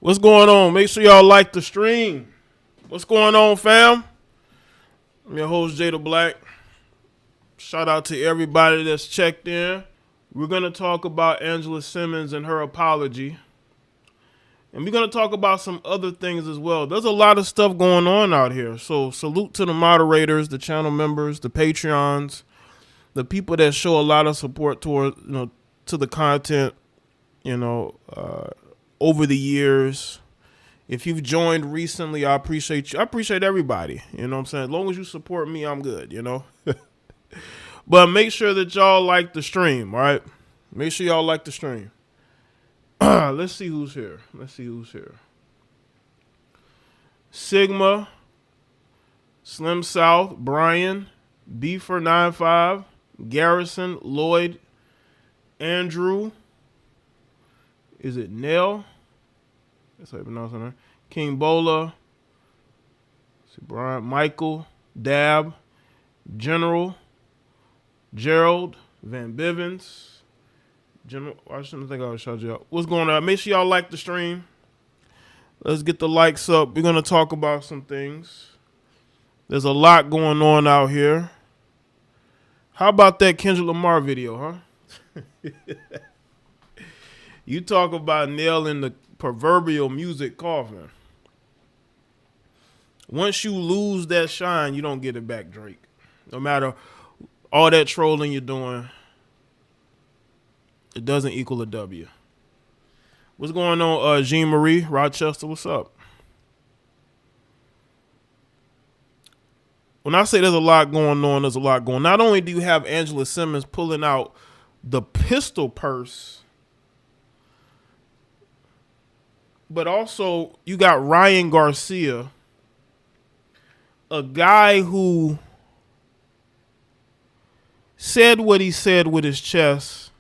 What's going on? Make sure y'all like the stream. What's going on, fam? I'm your host, Jaye the Black. Shout out to everybody that's checked in. We're going to talk about Angela Simmons and her apology. And we're going to talk about some other things as well. There's a lot of stuff going on out here. So salute to the moderators, the channel members, the Patreons, the people that show a lot of support toward, to the content, over the years. If you've joined recently, I appreciate you. I appreciate everybody. You know what I'm saying? As long as you support me, I'm good, But make sure that y'all like the stream, all right? Make sure y'all like the stream. Let's see who's here. Sigma, Slim South, Brian, Beefer95, Garrison, Lloyd, Andrew. Is it Nell? That's how you pronounce it. King Bola. See Brian, Michael, Dab, General, Gerald, Van Bivens. General, I shouldn't think I would shout you out. What's going on? Make sure y'all like the stream. Let's get the likes up. We're gonna talk about some things. There's a lot going on out here. How about that Kendrick Lamar video, huh? You talk about nailing the proverbial music coffin. Once you lose that shine, you don't get it back, Drake. No matter all that trolling you're doing, it doesn't equal a W. What's going on, Jean Marie, Rochester? What's up? When I say there's a lot going on, there's a lot going on. Not only do you have Angela Simmons pulling out the pistol purse, but also you got Ryan Garcia, a guy who said what he said with his chest.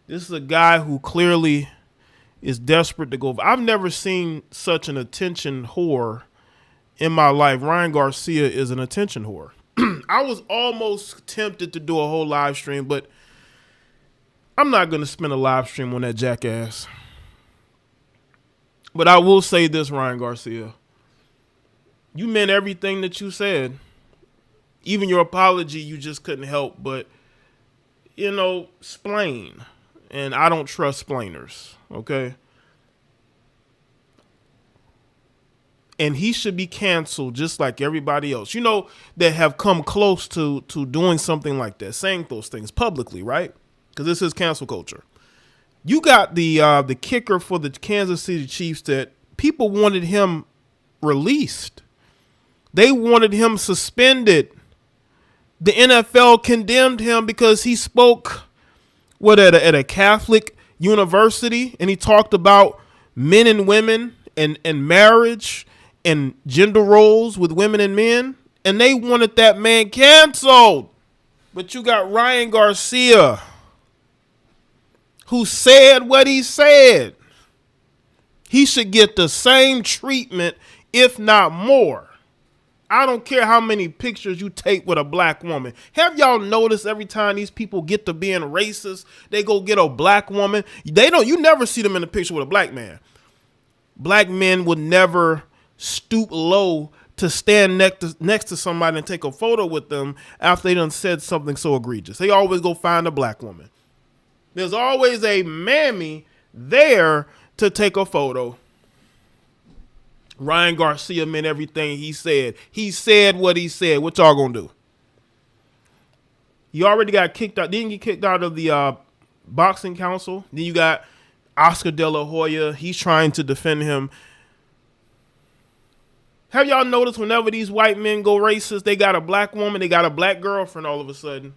This is a guy who clearly is desperate to go. I've never seen such an attention whore in my life. Ryan Garcia is an attention whore. I was almost tempted to do a whole live stream, but I'm not going to spend a live stream on that jackass. But I will say this, Ryan Garcia. You meant everything that you said. Even your apology, you just couldn't help but, splain. And I don't trust splainers, okay? And he should be canceled just like everybody else. That have come close to doing something like that, saying those things publicly, right? Because this is cancel culture. You got the kicker for the Kansas City Chiefs that people wanted him released. They wanted him suspended. The NFL condemned him because he spoke at a Catholic university, and he talked about men and women and marriage and gender roles with women and men, and they wanted that man canceled. But you got Ryan Garcia, who said what he said. He should get the same treatment, if not more. I don't care how many pictures you take with a black woman. Have y'all noticed every time these people get to being racist, they go get a black woman? You never see them in a picture with a black man. Black men would never stoop low to stand next to somebody and take a photo with them after they done said something so egregious. They always go find a black woman. There's always a mammy there to take a photo. Ryan Garcia meant everything he said. He said what he said. What y'all gonna do? He already got kicked out. Didn't get kicked out of the boxing council. Then you got Oscar De La Hoya. He's trying to defend him. Have y'all noticed whenever these white men go racist, they got a black woman, they got a black girlfriend all of a sudden?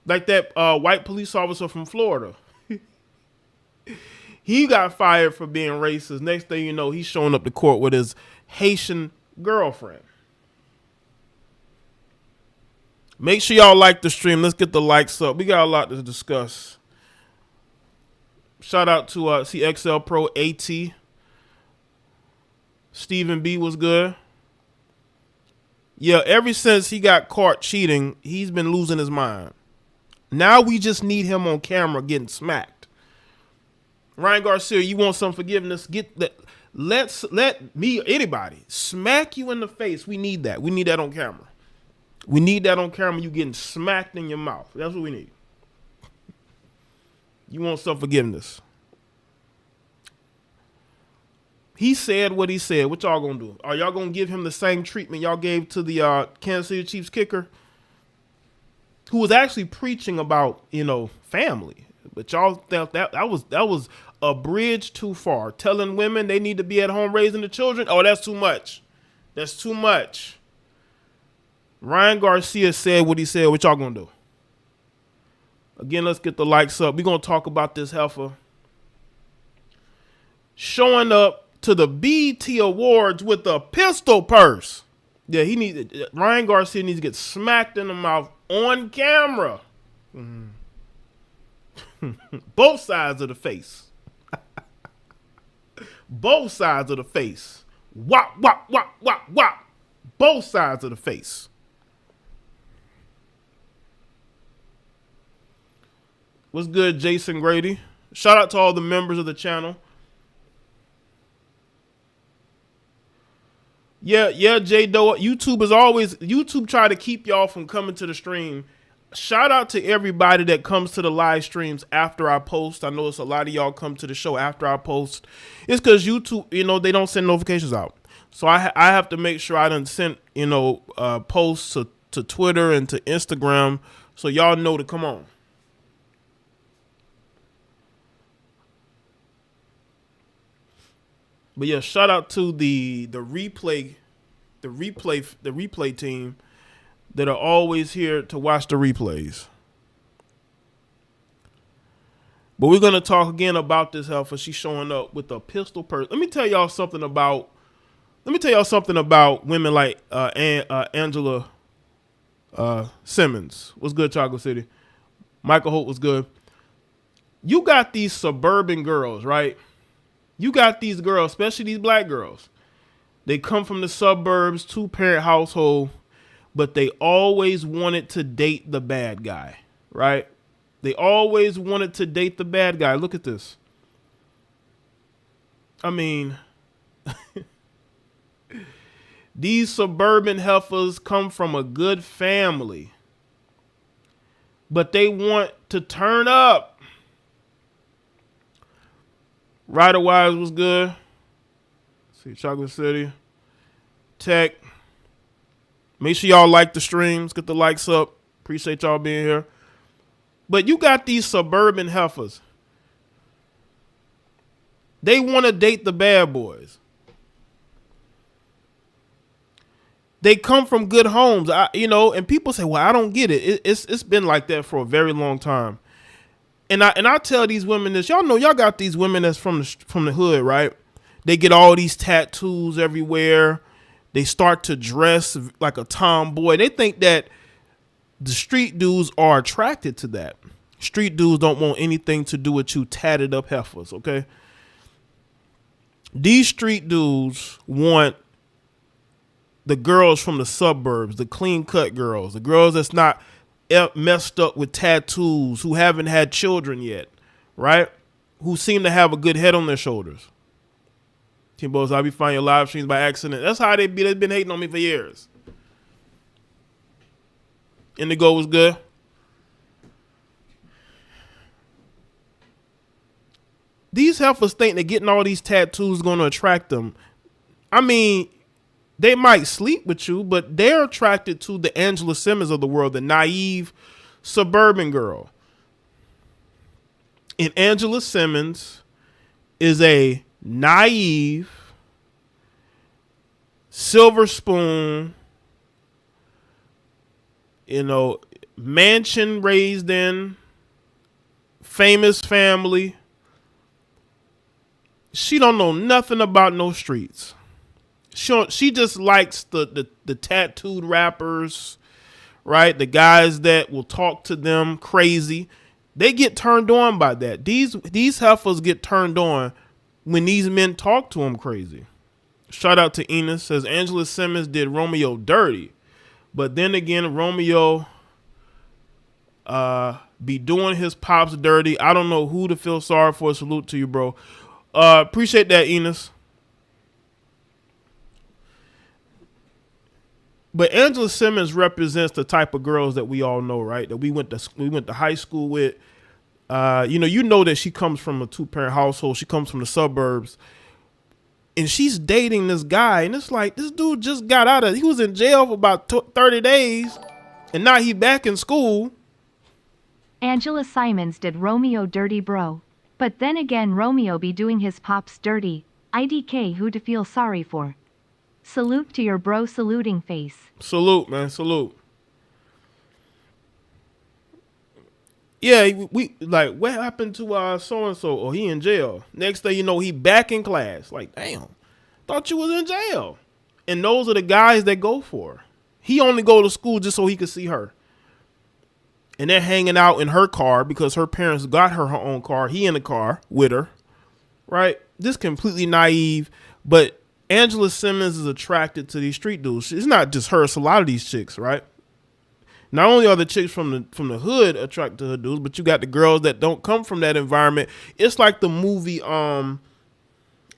Like that white police officer from Florida. He got fired for being racist. Next thing you know, he's showing up to court with his Haitian girlfriend. Make sure y'all like the stream. Let's get the likes up. We got a lot to discuss. Shout out to CXL Pro AT. Stephen B was good. Yeah, ever since he got caught cheating, he's been losing his mind. Now we just need him on camera getting smacked. Ryan Garcia, you want some forgiveness? Get that. Let me, anybody, smack you in the face. We need that. We need that on camera. We need that on camera. You getting smacked in your mouth. That's what we need. You want some forgiveness? He said what he said. What y'all gonna do? Are y'all gonna give him the same treatment y'all gave to the Kansas City Chiefs kicker, who was actually preaching about, family? But y'all thought that was a bridge too far. Telling women they need to be at home raising the children. Oh, that's too much. That's too much. Ryan Garcia said what he said. What y'all gonna do? Again, let's get the likes up. We're gonna talk about this heifer showing up to the BET Awards with a pistol purse. Yeah, Ryan Garcia needs to get smacked in the mouth on camera. Both sides of the face. Both sides of the face. Wop, wop, wop, wop, wop. Both sides of the face. What's good, Jason Grady? Shout out to all the members of the channel. Yeah, Jay Doe. YouTube try to keep y'all from coming to the stream. Shout out to everybody that comes to the live streams after I post. I know it's a lot of y'all come to the show after I post. It's because YouTube, they don't send notifications out. So I have to make sure I done sent, posts to Twitter and to Instagram so y'all know to come on. But yeah, shout out to the replay team that are always here to watch the replays. But we're gonna talk again about this heifer. She's showing up with a pistol purse. Let me tell y'all something about women like Angela Simmons. What's good, Chocolate City? Michael Holt was good. You got these suburban girls, right? You got these girls, especially these black girls. They come from the suburbs, 2-parent household, but they always wanted to date the bad guy, right? They always wanted to date the bad guy. Look at this. I mean, these suburban heifers come from a good family, but they want to turn up. Rider Wise was good. See, Chocolate City. Tech. Make sure y'all like the streams. Get the likes up. Appreciate y'all being here. But you got these suburban heifers. They want to date the bad boys. They come from good homes. And people say, well, I don't get it. It's been like that for a very long time. And I tell these women this, y'all know y'all got these women that's from the hood, right? They get all these tattoos everywhere. They start to dress like a tomboy. They think that the street dudes are attracted to that. Street dudes don't want anything to do with you tatted up heifers, okay? These street dudes want the girls from the suburbs, the clean cut girls, the girls that's not messed up with tattoos, who haven't had children yet, right? Who seem to have a good head on their shoulders. Timbo's, I'll be finding your live streams by accident. That's how they've been hating on me for years. Indigo was good. These heifers think that getting all these tattoos is going to attract them. I mean, they might sleep with you, but they're attracted to the Angela Simmons of the world, the naive suburban girl. And Angela Simmons is a naive, silver spoon, mansion raised in, famous family. She don't know nothing about no streets. She just likes the tattooed rappers, right? The guys that will talk to them crazy. They get turned on by that. These heifers get turned on when these men talk to them crazy. Shout out to Enos. Says Angela Simmons did Romeo dirty. But then again, Romeo be doing his pops dirty. I don't know who to feel sorry for. Salute to you, bro. Appreciate that, Enos. But Angela Simmons represents the type of girls that we all know, right? That we went to high school with. You know that she comes from a 2-parent household. She comes from the suburbs. And she's dating this guy. And it's like, this dude just got out of, he was in jail for about 30 days. And now he back in school. Angela Simmons did Romeo dirty, bro. But then again, Romeo be doing his pops dirty. IDK, who to feel sorry for. Salute to your bro, saluting face. Salute, man, salute. Yeah, we like, what happened to so-and-so? Oh, he in jail. Next thing you know, he back in class. Like, damn, thought you was in jail. And those are the guys that go for her. He only go to school just so he could see her. And they're hanging out in her car because her parents got her own car. He in the car with her, right? This completely naive, but Angela Simmons is attracted to these street dudes. It's not just her; it's a lot of these chicks, right? Not only are the chicks from the hood attracted to her dudes, but you got the girls that don't come from that environment. It's like the movie ATL.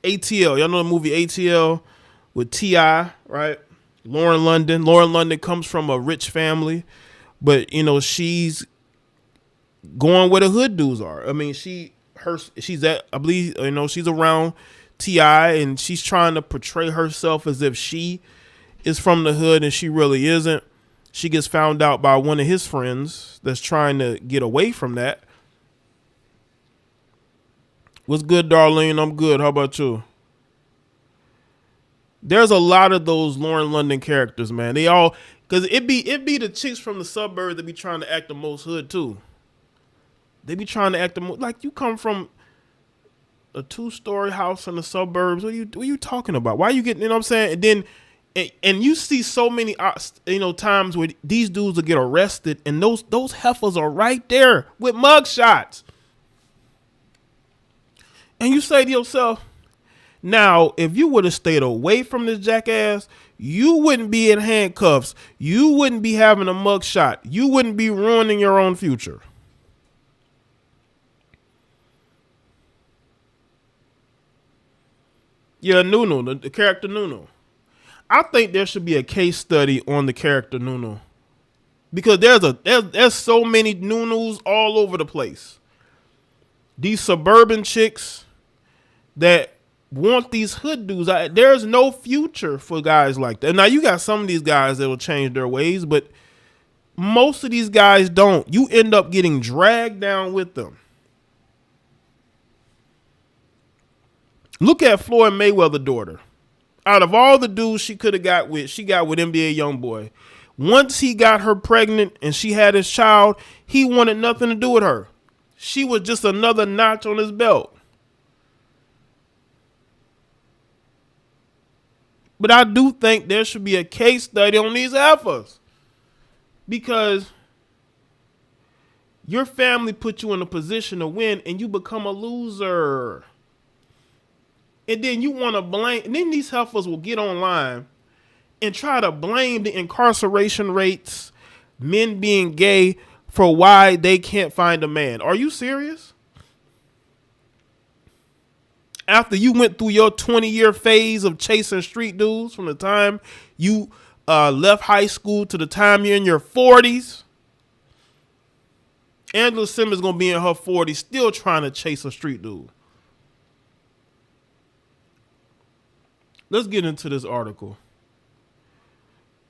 Y'all know the movie ATL with T.I., right? Lauren London. Lauren London comes from a rich family, but she's going where the hood dudes are. I mean, she's at, I believe, she's around T.I., and she's trying to portray herself as if she is from the hood, and she really isn't. She gets found out by one of his friends that's trying to get away from that. What's good, Darlene? I'm good. How about you? There's a lot of those Lauren London characters, man. They all, because it be the chicks from the suburbs that be trying to act the most hood too. They be trying to act the most, like, you come from a 2-story house in the suburbs. What are you talking about? Why are you getting, you know what I'm saying? And then, and you see so many, times where these dudes will get arrested, and those heifers are right there with mugshots. And you say to yourself, now, if you would have stayed away from this jackass, you wouldn't be in handcuffs. You wouldn't be having a mugshot. You wouldn't be ruining your own future. Yeah, Nuno, the character Nuno. I think there should be a case study on the character Nuno, because there's so many Nunos all over the place. These suburban chicks that want these hood dudes. There's no future for guys like that. Now, you got some of these guys that will change their ways, but most of these guys don't. You end up getting dragged down with them. Look at Floyd Mayweather's daughter. Out of all the dudes she could have got with, she got with NBA YoungBoy. Once he got her pregnant and she had his child, he wanted nothing to do with her. She was just another notch on his belt. But I do think there should be a case study on these heifers, because your family put you in a position to win and you become a loser. And then you want to blame, and then these heifers will get online and try to blame the incarceration rates, men being gay, for why they can't find a man. Are you serious? After you went through your 20-year phase of chasing street dudes, from the time you left high school to the time you're in your 40s, Angela Simmons is going to be in her 40s still trying to chase a street dude. Let's get into this article.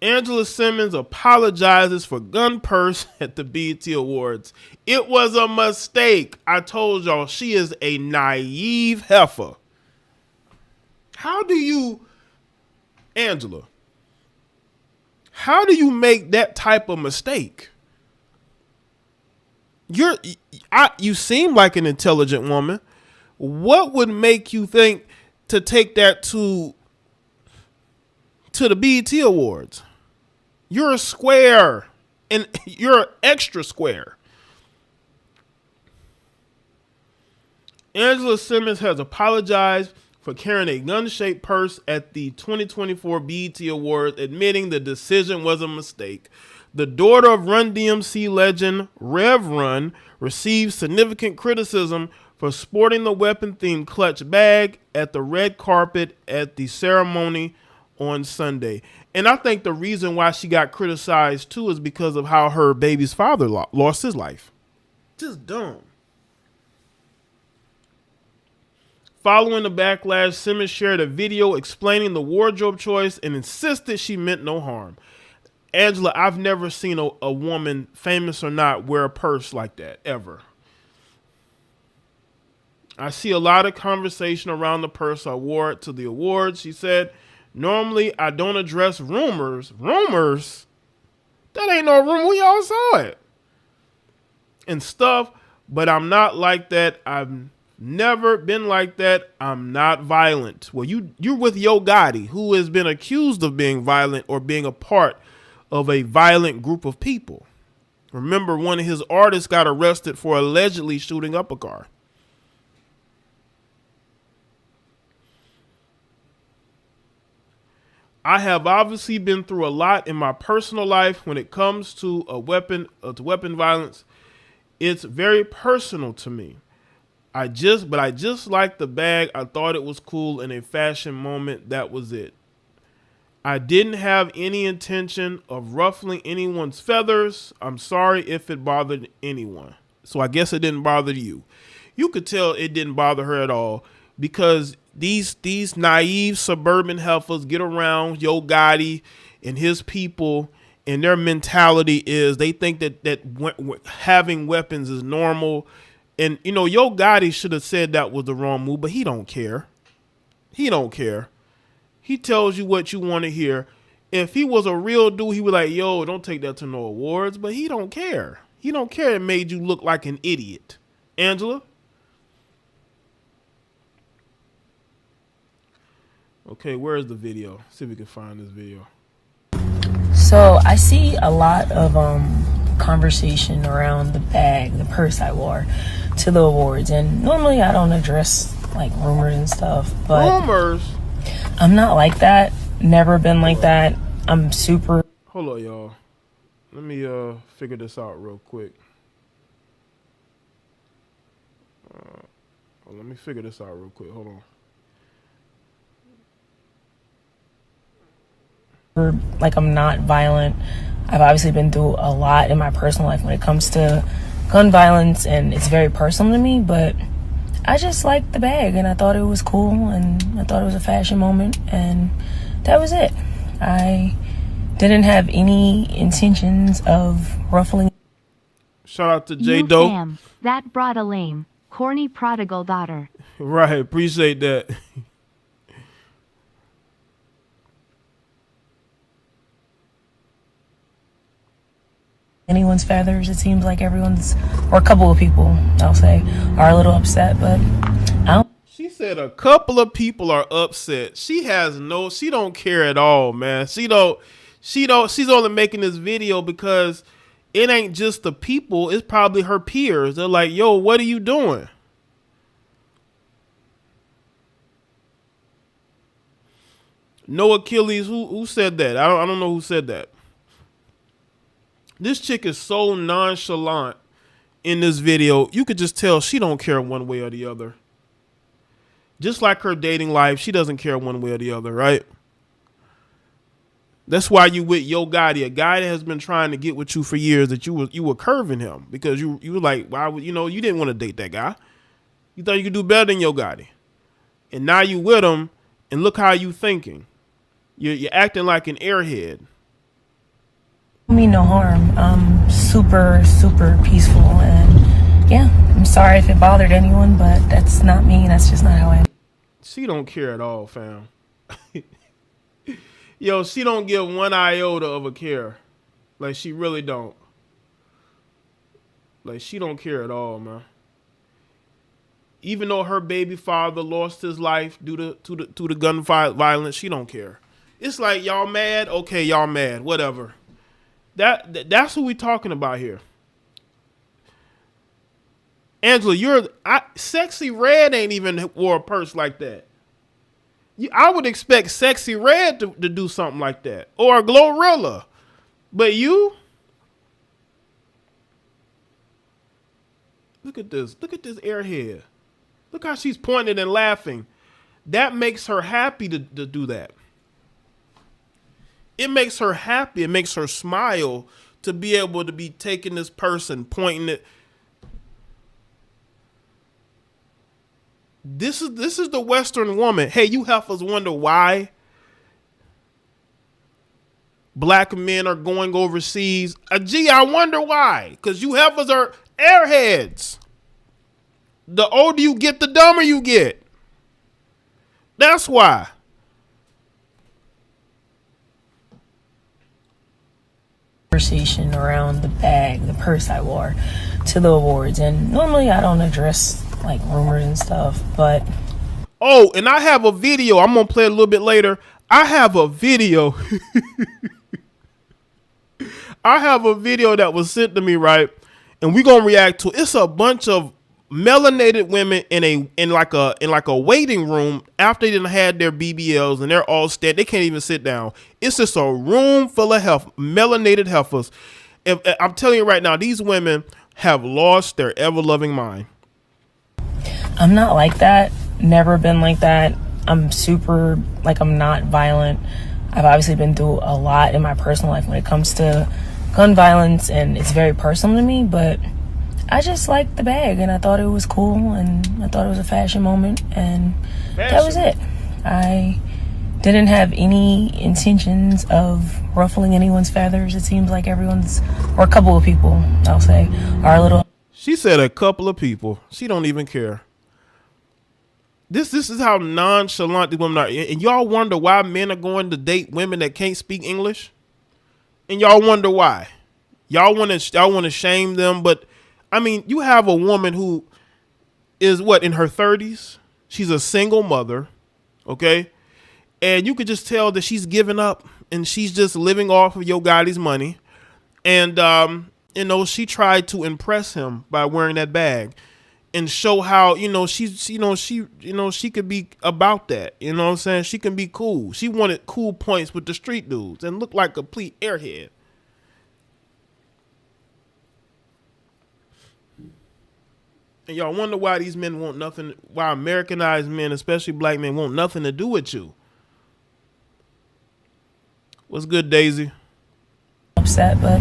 Angela Simmons apologizes for gun purse at the BET Awards. It was a mistake. I told y'all, she is a naive heifer. Angela, how do you make that type of mistake? You seem like an intelligent woman. What would make you think to take that to the BET Awards? You're a square, and you're extra square. Angela Simmons has apologized for carrying a gun-shaped purse at the 2024 BET Awards, admitting the decision was a mistake. The daughter of Run DMC legend Rev Run received significant criticism for sporting the weapon-themed clutch bag at the red carpet at the ceremony on Sunday. And I think the reason why she got criticized too is because of how her baby's father lost his life. Just dumb. Following the backlash, Simmons shared a video explaining the wardrobe choice and insisted she meant no harm. Angela, I've never seen a woman, famous or not, wear a purse like that, ever. I see a lot of conversation around the purse I wore it to the awards. She said, normally I don't address rumors. Rumors? That ain't no rumor. We all saw it. And stuff, but I'm not like that. I've never been like that. I'm not violent. Well, you're with Yo Gotti, who has been accused of being violent or being a part of a violent group of people. Remember, one of his artists got arrested for allegedly shooting up a car. I have obviously been through a lot in my personal life when it comes to weapon violence. It's very personal to me. I just liked the bag. I thought it was cool in a fashion moment. That was it. I didn't have any intention of ruffling anyone's feathers. I'm sorry if it bothered anyone. So I guess it didn't bother you. You could tell it didn't bother her at all, because these naive suburban heifers get around Yo Gotti and his people, and their mentality is they think that having weapons is normal. And, you know, Yo Gotti should have said that was the wrong move, but he don't care. He don't care. He tells you what you want to hear. If he was a real dude, he would like, yo, don't take that to no awards, but he don't care. He don't care. It made you look like an idiot. Angela? Okay, where's the video? See if we can find this video. So I see a lot of conversation around the bag, the purse I wore to the awards, and normally I don't address like rumors and stuff, but rumors? I'm not like that. Never been like that. I'm super. Hold on, y'all. Let me figure this out real quick. Let me figure this out real quick. Hold on. Like, I'm not violent. I've obviously been through a lot in my personal life when it comes to gun violence, and it's very personal to me, but I just liked the bag and I thought it was cool and I thought it was a fashion moment, and that was it. I didn't have any intentions of ruffling. Shout out to Jaye Dope. Fam, that brought a lame, corny prodigal daughter. Right, appreciate that. Anyone's feathers. It seems like everyone's, or a couple of people, I'll say, are a little upset, but I don't. She said a couple of people are upset. She don't care at all, man. She's only making this video because it ain't just the people, it's probably her peers. They're like, yo, what are you doing? No Achilles, who said that? I don't know who said that. This chick is so nonchalant in this video. You could just tell she don't care one way or the other. Just like her dating life, she doesn't care one way or the other, right? That's why you with Yo Gotti, a guy that has been trying to get with you for years, that you were curving him because you were like, why would you didn't want to date that guy. You thought you could do better than Yo Gotti. And now you with him, and look how you thinking. You're acting like an airhead. Mean no harm. I'm super, super peaceful, and yeah, I'm sorry if it bothered anyone, but that's not me. That's just not how I am. She don't care at all, fam. Yo, she don't give one iota of a care. Like, she really don't. Like, she don't care at all, man. Even though her baby father lost his life due to the gun violence, she don't care. It's like, y'all mad? Okay, y'all mad. Whatever. That's what we talking about here. Angela, Sexy Red ain't even wore a purse like that. I would expect Sexy Red to do something like that. Or a Glorilla. But you? Look at this. Look at this airhead. Look how she's pointing and laughing. That makes her happy to do that. It makes her happy. It makes her smile to be able to be taking this person, pointing it. This is the Western woman. Hey, you heifers wonder why black men are going overseas. Gee, I wonder why. Because you heifers are airheads. The older you get, the dumber you get. That's why. Conversation around the bag, the purse I wore to the awards, and normally I don't address like rumors and stuff, but oh, and I have a video. I'm gonna play it a little bit later. I have a video. I have a video that was sent to me, right? And we gonna react to it. It's a bunch of melanated women in like a waiting room after they done had their BBLs and they're all stand. They can't even sit down. It's just a room full of melanated heifers. I'm telling you right now, these women have lost their ever-loving mind. I'm not like that. Never been like that. I'm super, like, I'm not violent. I've obviously been through a lot in my personal life when it comes to gun violence, and it's very personal to me, but I just liked the bag, and I thought it was cool, and I thought it was a fashion moment, and that was it. I didn't have any intentions of ruffling anyone's feathers. It seems like everyone's, or a couple of people, I'll say, are a little... She said a couple of people. She don't even care. This is how nonchalant these women are. And y'all wonder why men are going to date women that can't speak English? And y'all wonder why. Y'all want to shame them, but I mean, you have a woman who is what, in her 30s? She's a single mother, okay? And you could just tell that she's given up and she's just living off of Yo Gotti's money. And you know, she tried to impress him by wearing that bag and show how, she could be about that. You know what I'm saying? She can be cool. She wanted cool points with the street dudes and looked like a complete airhead. And y'all wonder why these men want nothing, why Americanized men, especially black men, want nothing to do with you. What's good, Daisy? Upset, but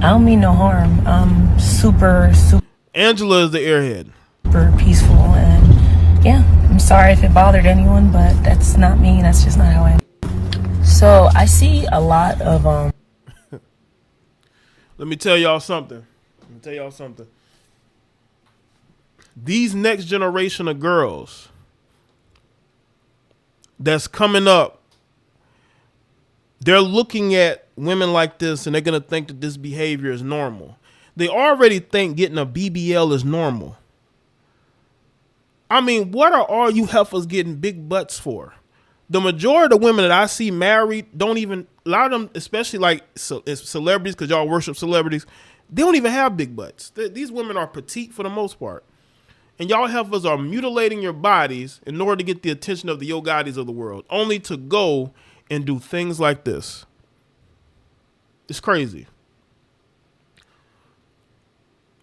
I don't mean no harm. I'm super Angela is the airhead. Super peaceful, and yeah, I'm sorry if it bothered anyone, but that's not me. That's just not how I am. So I see a lot of Let me tell y'all something. These next generation of girls that's coming up, they're looking at women like this and they're going to think that this behavior is normal. They already think getting a BBL is normal. I mean, what are all you heifers getting big butts for? The majority of the women that I see married don't even, a lot of them, especially like celebrities, because y'all worship celebrities, they don't even have big butts. These women are petite for the most part. And y'all heifers are mutilating your bodies in order to get the attention of the Yo Gottis of the world, only to go and do things like this. It's crazy.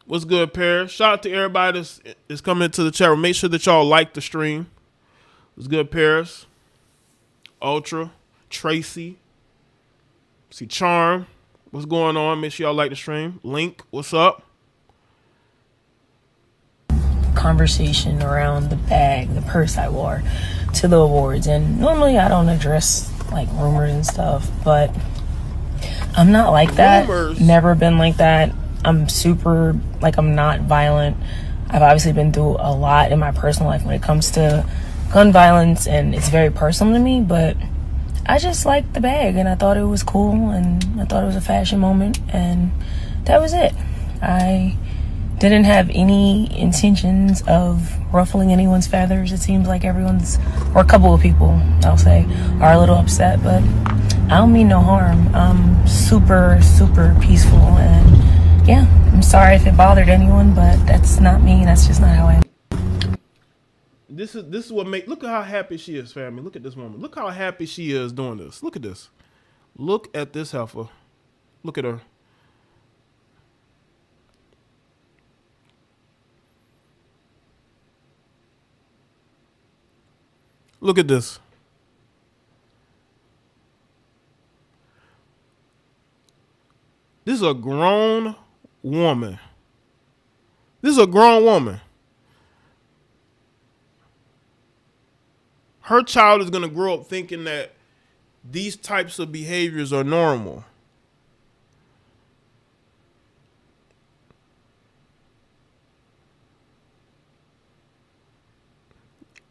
What's good, Paris? Shout out to everybody that's coming into the chat room. Make sure that y'all like the stream. What's good, Paris? Ultra, Tracy. See Charm. What's going on? Make sure y'all like the stream. Link, what's up? conversation around the bag, the purse I wore to the awards, and normally I don't address like rumors and stuff, but I'm not like that. Rumors. Never been like that. I'm super, like, I'm not violent. I've obviously been through a lot in my personal life when it comes to gun violence, and it's very personal to me, but I just liked the bag, and I thought it was cool, and I thought it was a fashion moment, and that was it. I didn't have any intentions of ruffling anyone's feathers. It seems like everyone's, or a couple of people, I'll say, are a little upset, but I don't mean no harm. I'm super, super peaceful, and yeah, I'm sorry if it bothered anyone, but that's not me. That's just not how I am. This is what look at how happy she is, family. Look at this woman. Look how happy she is doing this. Look at this. Look at this heifer. Look at her. Look at this. This is a grown woman. This is a grown woman. Her child is going to grow up thinking that these types of behaviors are normal.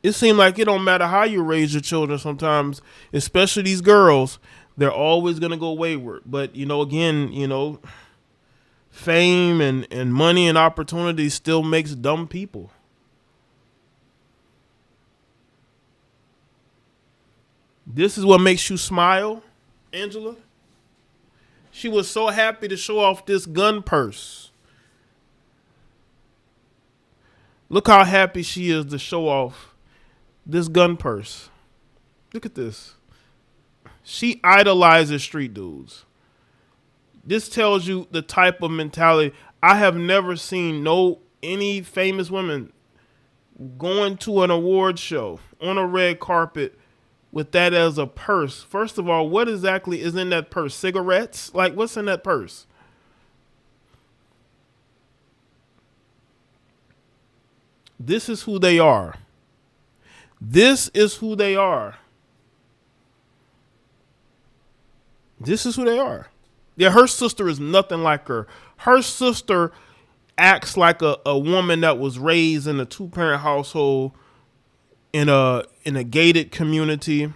It seems like it don't matter how you raise your children sometimes, especially these girls, they're always going to go wayward. But, again, fame and money and opportunity still makes dumb people. This is what makes you smile, Angela. She was so happy to show off this gun purse. Look how happy she is to show off this gun purse. Look at this. She idolizes street dudes. This tells you the type of mentality. I have never seen any famous women going to an award show on a red carpet with that as a purse. First of all, what exactly is in that purse? Cigarettes? Like, what's in that purse? This is who they are. This is who they are. This is who they are. Yeah, her sister is nothing like her. Her sister acts like a woman that was raised in a two-parent household in a gated community,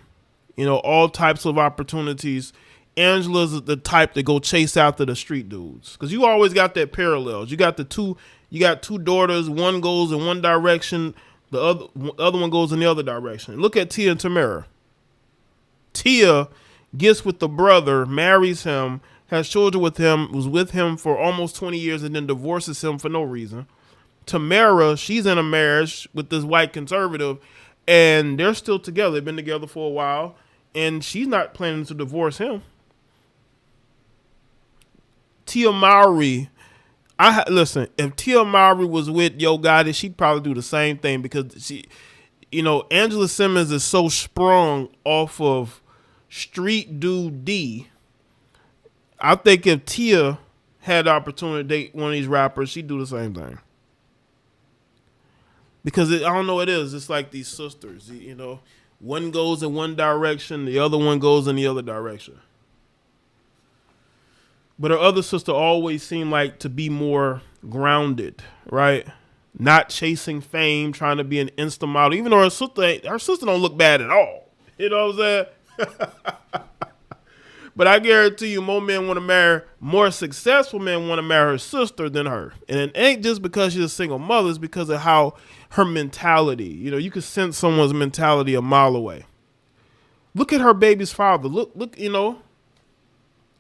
all types of opportunities. Angela's the type to go chase after the street dudes. Because you always got that parallels. You got two daughters, one goes in one direction, the other one goes in the other direction. Look at Tia and Tamara. Tia gets with the brother, marries him, has children with him, was with him for almost 20 years, and then divorces him for no reason. Tamara, she's in a marriage with this white conservative, and they're still together. They've been together for a while, and she's not planning to divorce him. Tia Mowry, listen, if Tia Mowry was with Yo Gotti, she'd probably do the same thing because she, Angela Simmons is so sprung off of Street Dude D. I think if Tia had the opportunity to date one of these rappers, she'd do the same thing. Because I don't know what it is. It's like these sisters, one goes in one direction, the other one goes in the other direction. But her other sister always seemed like to be more grounded, right? Not chasing fame, trying to be an Insta model. Even though her sister don't look bad at all. You know what I'm saying? But I guarantee you more successful men want to marry her sister than her. And it ain't just because she's a single mother, it's because of how her mentality, you can sense someone's mentality a mile away. Look at her baby's father. Look,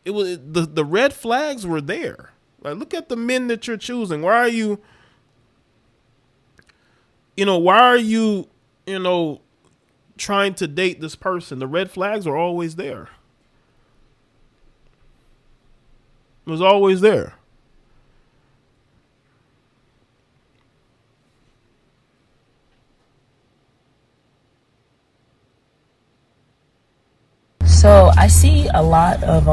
it was the red flags were there. Like, look at the men that you're choosing. Why are you trying to date this person? The red flags are always there. It was always there. So I see a lot of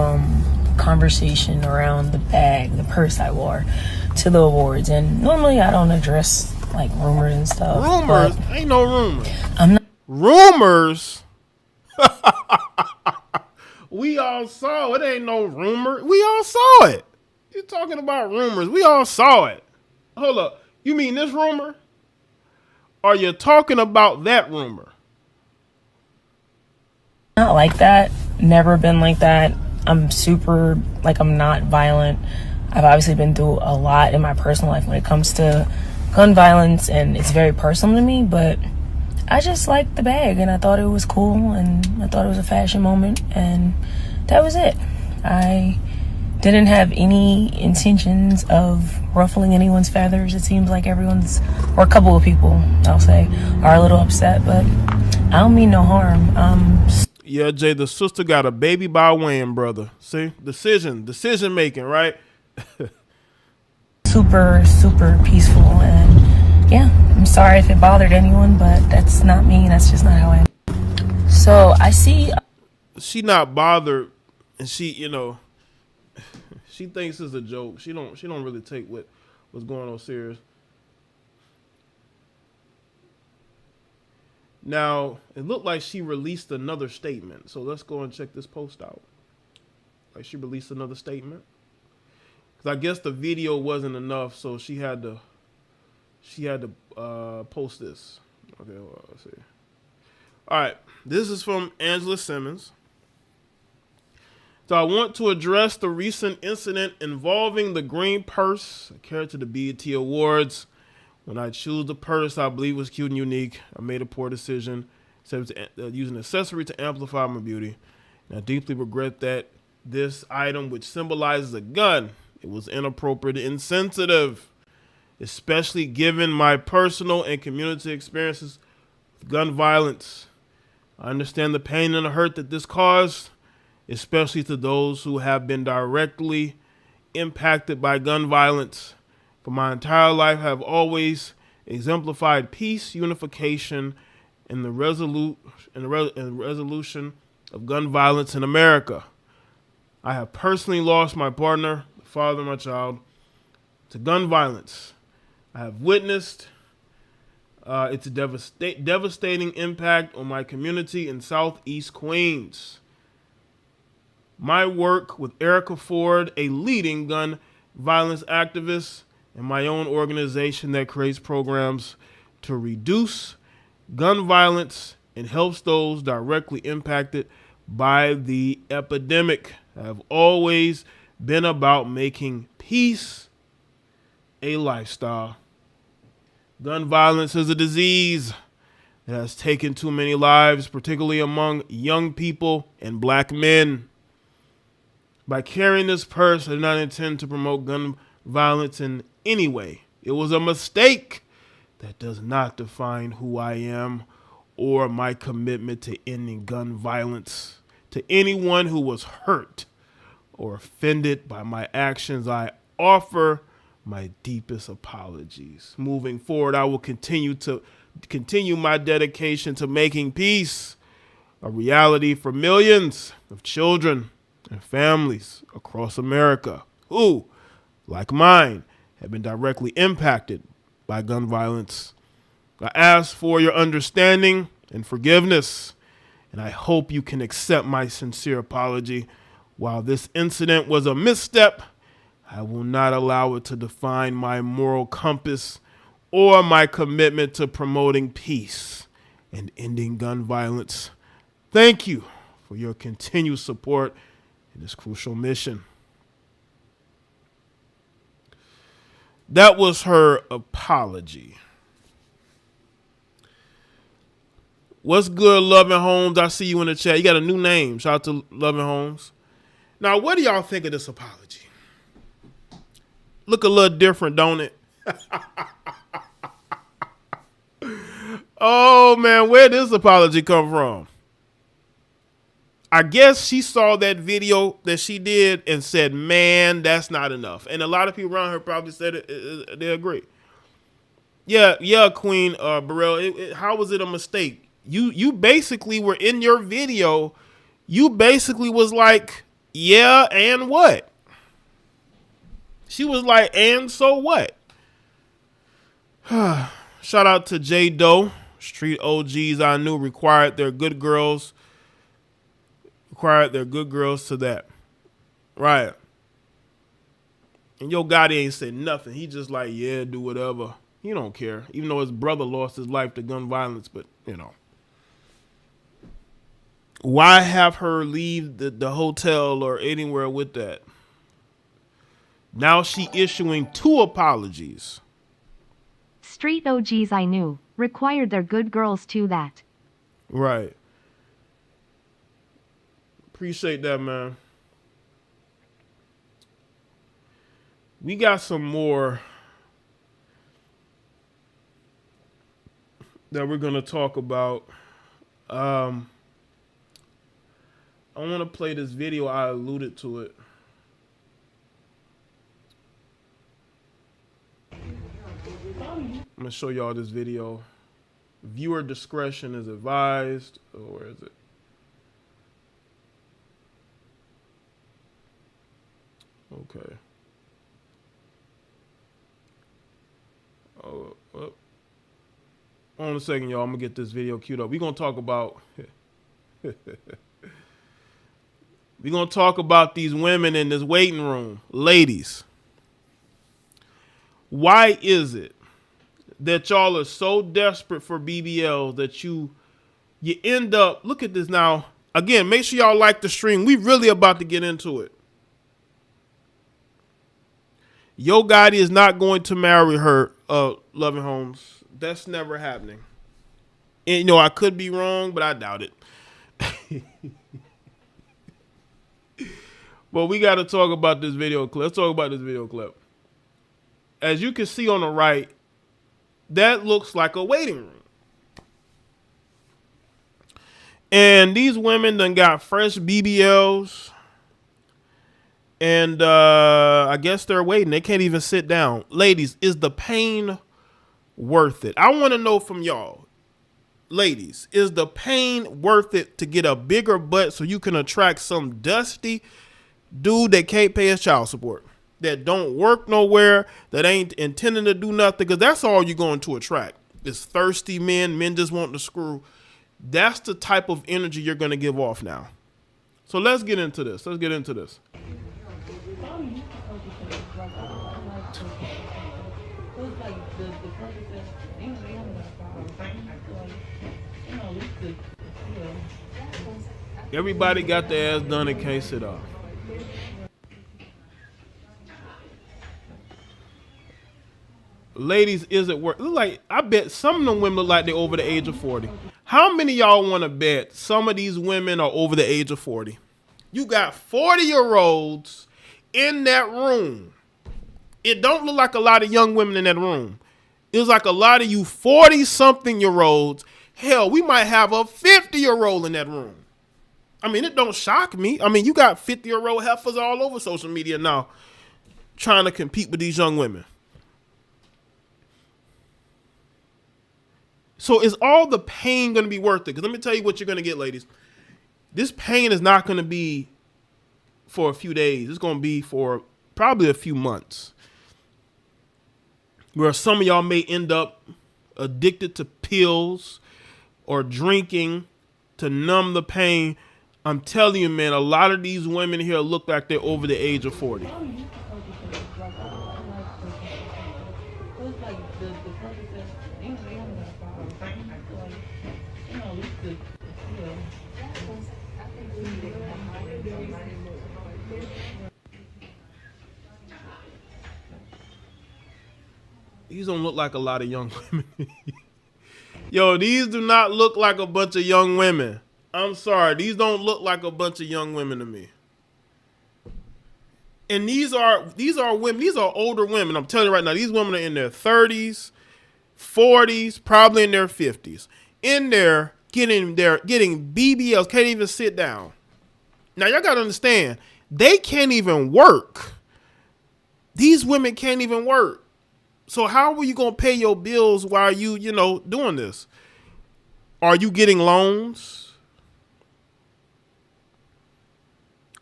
conversation around the bag, the purse I wore to the awards, and normally I don't address like rumors and stuff. Rumors? Ain't no rumors. I'm not. Rumors? We all saw it. Ain't no rumor. We all saw it. You're talking about rumors. We all saw it. Hold up. You mean this rumor? Or you're talking about that rumor? Not like that. Never been like that. I'm not violent. I've obviously been through a lot in my personal life when it comes to gun violence, and it's very personal to me, but I just liked the bag and I thought it was cool and I thought it was a fashion moment, and that was it. I didn't have any intentions of ruffling anyone's feathers. It seems like or a couple of people, I'll say, are a little upset, but I don't mean no harm. Yeah, Jay, the sister got a baby by Wayne, brother. See? Decision making, right? Super, super peaceful, and yeah, I'm sorry if it bothered anyone, but that's not me. That's just not how I am. So I see. She not bothered, and she, you know, she thinks it's a joke. She don't really take what's going on serious. Now it looked like she released another statement. So let's go and check this post out. Like she released another statement. Because I guess the video wasn't enough, so she had to post this. Okay, well, let's see. All right, this is from Angela Simmons. So I want to address the recent incident involving the green purse. I carried to the BET Awards. When I choose the purse I believe was cute and unique, I made a poor decision. Instead of using an accessory to amplify my beauty. And I deeply regret that this item, which symbolizes a gun, it was inappropriate and insensitive, especially given my personal and community experiences with gun violence. I understand the pain and the hurt that this caused, especially to those who have been directly impacted by gun violence. For my entire life, I have always exemplified peace, unification, and the resolution of gun violence in America. I have personally lost my partner, the father of my child, to gun violence. I have witnessed its devastating impact on my community in Southeast Queens. My work with Erica Ford, a leading gun violence activist, and my own organization that creates programs to reduce gun violence and helps those directly impacted by the epidemic. I have always been about making peace a lifestyle. Gun violence is a disease that has taken too many lives, particularly among young people and black men. By carrying this purse, I did not intend to promote gun violence in any way. It was a mistake that does not define who I am or my commitment to ending gun violence. To anyone who was hurt or offended by my actions, I offer my deepest apologies. Moving forward, I will continue my dedication to making peace a reality for millions of children and families across America who, like mine, have been directly impacted by gun violence. I ask for your understanding and forgiveness, and I hope you can accept my sincere apology. While this incident was a misstep, I will not allow it to define my moral compass or my commitment to promoting peace and ending gun violence. Thank you for your continued support in this crucial mission. That was her apology. What's good, Loving Homes? I see you in the chat. You got a new name. Shout out to Loving Homes. Now, what do y'all think of this apology? Look a little different, don't it? Oh, man, where did this apology come from? I guess she saw that video that she did and said, man, that's not enough. And a lot of people around her probably said they agree. Yeah, Queen Burrell, how was it a mistake? You basically were in your video. You basically was like, yeah, and what? She was like, and so what? Shout out to J Doe. Street OGs I knew required their good girls to that. Right. And Yo Gotti ain't said nothing. He just like, yeah, do whatever. He don't care. Even though his brother lost his life to gun violence, but you know. Why have her leave the hotel or anywhere with that? Now she issuing 2 apologies. Street OGs I knew required their good girls to that. Right. Appreciate that, man. We got some more that we're going to talk about. I want to play this video. I alluded to it. I'm going to show y'all this video. Viewer discretion is advised. Or where is it? Okay. Oh, hold on a second, y'all. I'm gonna get this video queued up. We're gonna talk about these women in this waiting room. Ladies, why is it that y'all are so desperate for BBLs that you end up, look at this now. Again, make sure y'all like the stream. We really about to get into it. Yo Gotti is not going to marry her, Loving Homes. That's never happening. And, you know, I could be wrong, but I doubt it. But we got to talk about this video clip. Let's talk about this video clip. As you can see on the right, that looks like a waiting room. And these women done got fresh BBLs. And I guess they're waiting. They can't even sit down. Ladies, is the pain worth it? I want to know from y'all. Ladies, is the pain worth it to get a bigger butt so you can attract some dusty dude that can't pay his child support, that don't work nowhere, that ain't intending to do nothing? Because that's all you're going to attract. It's thirsty men just want to screw. That's the type of energy you're going to give off now. So let's get into this. Everybody got their ass done and can't sit up. Ladies, is it worth? Like, I bet some of them women look like they're over the age of 40. How many of y'all want to bet some of these women are over the age of 40? You got 40-year-olds in that room. It don't look like a lot of young women in that room. It was like a lot of you 40-something-year-olds. Hell, we might have a 50-year-old in that room. I mean, it don't shock me. I mean, you got 50-year-old heifers all over social media now trying to compete with these young women. So is all the pain going to be worth it? Because let me tell you what you're going to get, ladies. This pain is not going to be for a few days. It's going to be for probably a few months. Where some of y'all may end up addicted to pills or drinking to numb the pain. I'm telling you, man, a lot of these women here look like they're over the age of 40. These don't look like a lot of young women. Yo, these do not look like a bunch of young women. I'm sorry. These don't look like a bunch of young women to me. And these are women. These are older women. I'm telling you right now, these women are in their 30s, 40s, probably in their 50s. In there getting BBLs, can't even sit down. Now, y'all got to understand, they can't even work. These women can't even work. So how are you going to pay your bills while you doing this? Are you getting loans?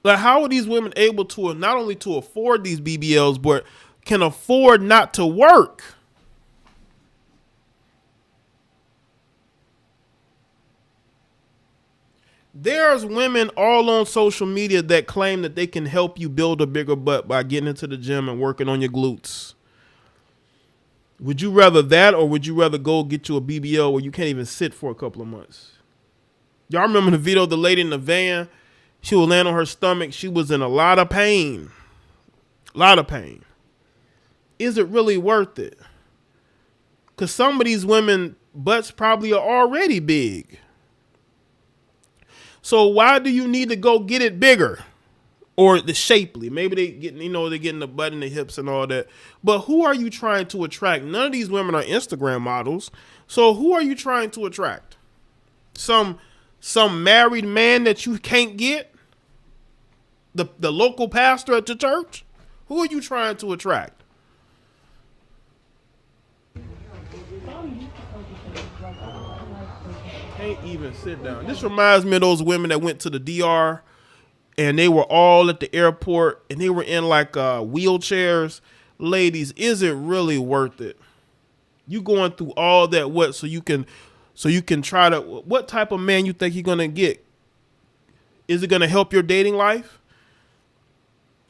Like, how are these women able to not only to afford these BBLs, but can afford not to work? There's women all on social media that claim that they can help you build a bigger butt by getting into the gym and working on your glutes. Would you rather that, or would you rather go get you a BBL where you can't even sit for a couple of months? Y'all remember the video of the lady in the van? She would land on her stomach. She was in a lot of pain. A lot of pain. Is it really worth it? Because some of these women butts probably are already big. So why do you need to go get it bigger? Or the shapely? Maybe they're getting the butt and the hips and all that. But who are you trying to attract? None of these women are Instagram models. So who are you trying to attract? Some married man that you can't get? The local pastor at your church? Who are you trying to attract? Can't even sit down. This reminds me of those women that went to the DR and they were all at the airport and they were in like wheelchairs. Ladies, is it really worth it? You going through all that what so you can try to, what type of man you think you're gonna get? Is it gonna help your dating life?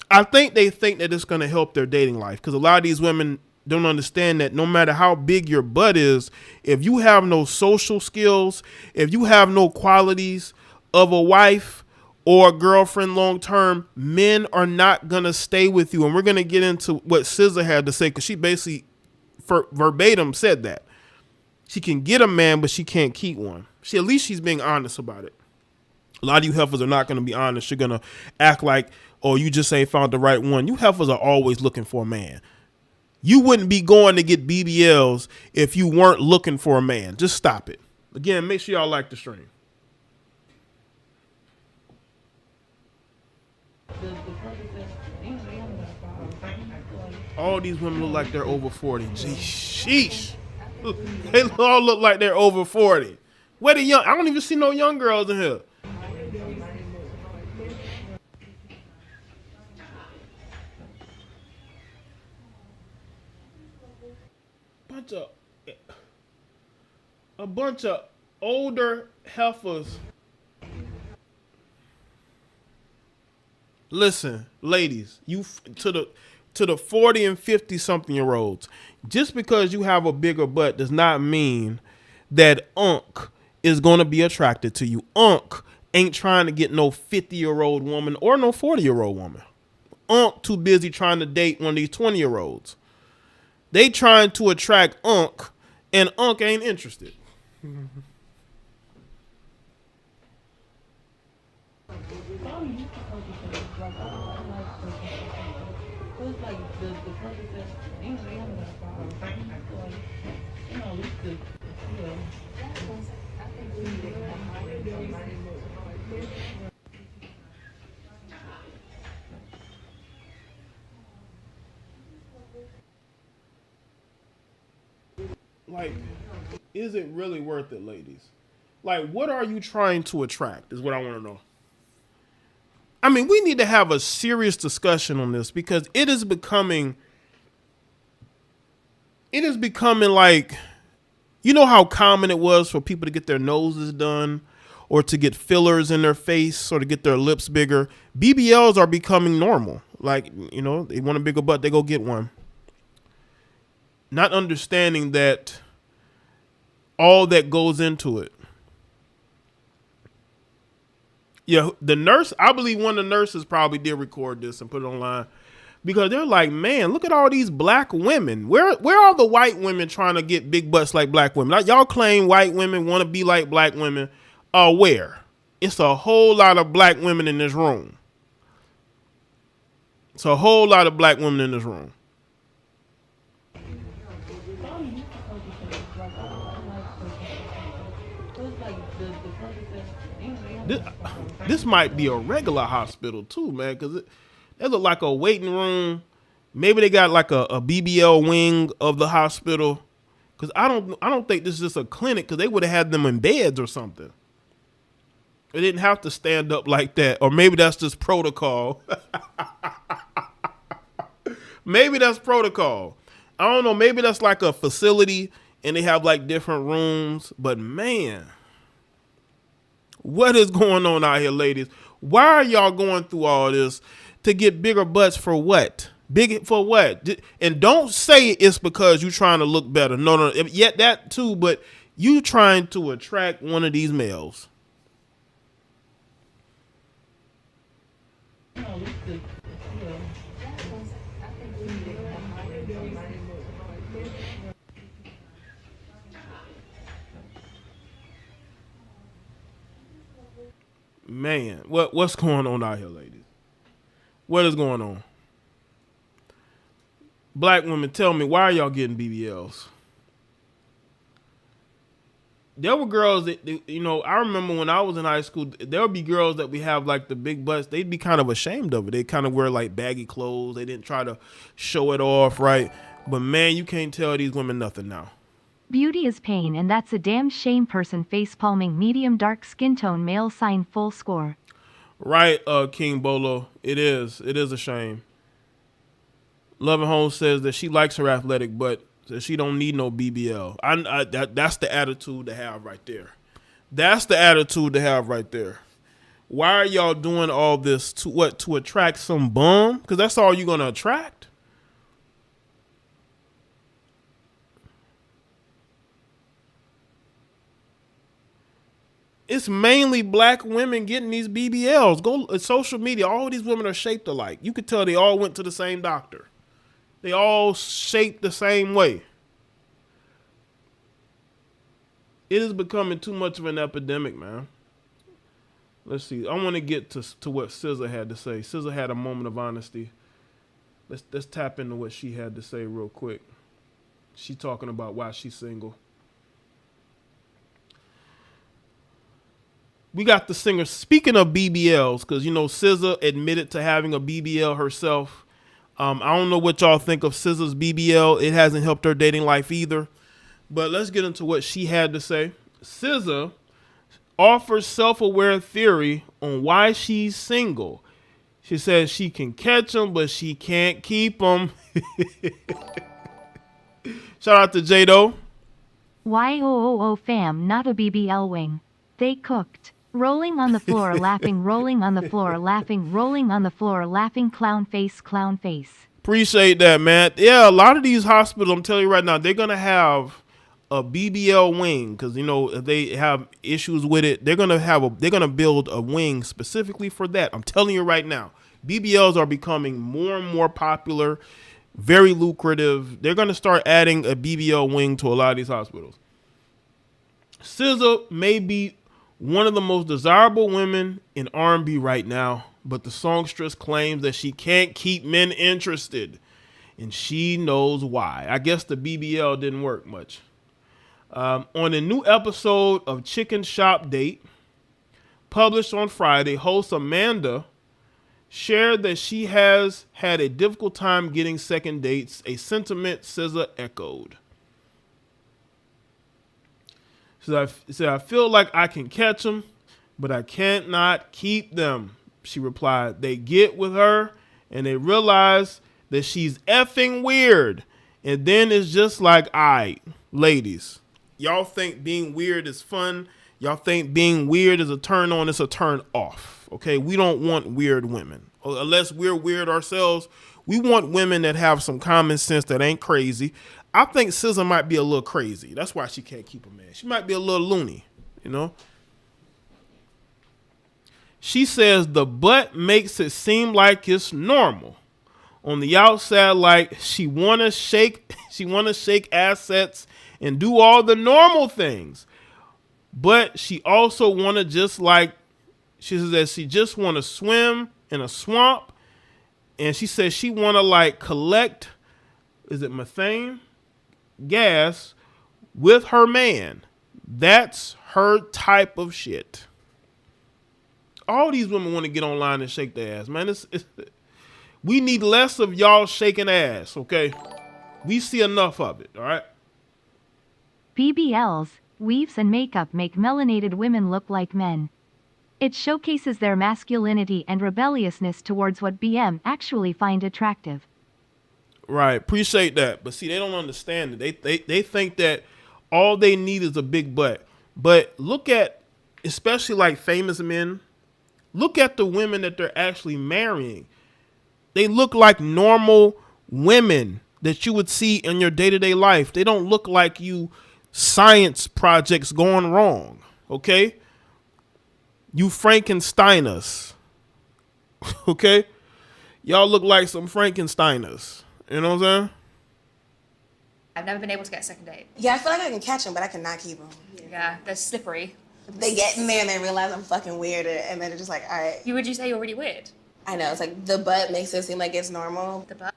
I think they think that it's gonna help their dating life because a lot of these women don't understand that no matter how big your butt is, if you have no social skills, if you have no qualities of a wife or a girlfriend long term, men are not gonna stay with you. And we're gonna get into what SZA had to say because she basically verbatim said that she can get a man, but she can't keep one. At least she's being honest about it. A lot of you heifers are not gonna be honest. You're gonna act like, oh, you just ain't found the right one. You heifers are always looking for a man. You wouldn't be going to get BBLs if you weren't looking for a man. Just stop it. Again, make sure y'all like the stream. All these women look like they're over 40. Gee, sheesh. They all look like they're over 40. Where the young? I don't even see no young girls in here. A bunch of older heifers. Listen, ladies, you to the 40 and 50 something year olds, just because you have a bigger butt does not mean that Unc is going to be attracted to you. Unc ain't trying to get no 50-year-old woman or no 40-year-old woman. Unc too busy trying to date one of these 20-year-olds. They trying to attract Unc, and Unc ain't interested. Like, is it really worth it, ladies? Like, what are you trying to attract is what I want to know. I mean, we need to have a serious discussion on this because it is becoming like, you know how common it was for people to get their noses done or to get fillers in their face or to get their lips bigger. BBLs are becoming normal. Like, you know, they want a bigger butt, they go get one. Not understanding that all that goes into it. Yeah, the nurse, I believe one of the nurses probably did record this and put it online because they're like, man, look at all these black women. Where are the white women trying to get big butts like black women? Like, y'all claim white women want to be like black women. Where? It's a whole lot of black women in this room. It's a whole lot of black women in this room. This might be a regular hospital too, man, because it look like a waiting room. Maybe they got like a BBL wing of the hospital. Because I don't think this is just a clinic, because they would have had them in beds or something. They didn't have to stand up like that. Or maybe that's just protocol. Maybe that's protocol. I don't know. Maybe that's like a facility and they have like different rooms. But man, what is going on out here, ladies? Why are y'all going through all this to get bigger butts for what? Big for what? And don't say it's because you trying to look better. No. Yet that too, but you trying to attract one of these males. Man, what's going on out here, ladies? What is going on? Black women, tell me, why are y'all getting BBLs? There were girls that, you know, I remember when I was in high school, there would be girls that we have like the big butts. They'd be kind of ashamed of it. They kind of wear like baggy clothes. They didn't try to show it off, right? But man, you can't tell these women nothing now. Beauty is pain, and that's a damn shame. Person face palming, medium dark skin tone, male sign, full score. Right, King Bolo. It is. It is a shame. Loving Home says that she likes her athletic, but that she don't need no BBL. That's the attitude to have right there. That's the attitude to have right there. Why are y'all doing all this to what? To attract some bum? Because that's all you're gonna attract. It's mainly black women getting these BBLs. Go social media. All these women are shaped alike. You could tell they all went to the same doctor. They all shaped the same way. It is becoming too much of an epidemic, man. Let's see. I want to get to what SZA had to say. SZA had a moment of honesty. Let's tap into what she had to say real quick. She talking about why she's single. We got the singer. Speaking of BBLs, because you know SZA admitted to having a BBL herself. I don't know what y'all think of SZA's BBL. It hasn't helped her dating life either. But let's get into what she had to say. SZA offers self-aware theory on why she's single. She says she can catch them, but she can't keep them. Shout out to Jaye. YOOO fam, not a BBL wing. They cooked. Rolling on the floor, laughing, rolling on the floor, laughing, rolling on the floor, laughing, clown face, clown face. Appreciate that, man. Yeah, a lot of these hospitals, I'm telling you right now, they're going to have a BBL wing because, you know, if they have issues with it, they're going to build a wing specifically for that. I'm telling you right now, BBLs are becoming more and more popular, very lucrative. They're going to start adding a BBL wing to a lot of these hospitals. SZA may be one of the most desirable women in R&B right now, but the songstress claims that she can't keep men interested, and she knows why. I guess the BBL didn't work much. On a new episode of Chicken Shop Date, published on Friday, host Amanda shared that she has had a difficult time getting second dates, a sentiment SZA echoed. So I feel like I can catch them, but I can't not keep them, she replied. They get with her and they realize that she's effing weird. And then it's just like, alright, ladies, y'all think being weird is fun. Y'all think being weird is a turn on, it's a turn off. Okay, we don't want weird women. Unless we're weird ourselves, we want women that have some common sense that ain't crazy. I think SZA might be a little crazy. That's why she can't keep a man. She might be a little loony, you know. She says the butt makes it seem like it's normal. On the outside, like she wanna shake assets and do all the normal things. But she also wanna she says that she just wanna swim in a swamp. And she says she wanna like collect, is it methane? Gas with her man. That's her type of shit. All these women want to get online and shake their ass, man. We need less of y'all shaking ass, okay? We see enough of it, all right? BBLs, weaves and makeup make melanated women look like men. It showcases their masculinity and rebelliousness towards what BM actually find attractive. Right, appreciate that. But see, they don't understand it. They think that all they need is a big butt. But look at, especially like famous men, look at the women that they're actually marrying. They look like normal women that you would see in your day-to-day life. They don't look like you science projects going wrong, okay? You Frankensteiners, okay? Y'all look like some Frankensteiners. You know what I'm saying? I've never been able to get a second date. Yeah, I feel like I can catch them, but I cannot keep them. Yeah, they're slippery. They get in there and they realize I'm fucking weird, and then they're just like, all right. Would you say you're really weird? I know, it's like the butt makes it seem like it's normal. The butt?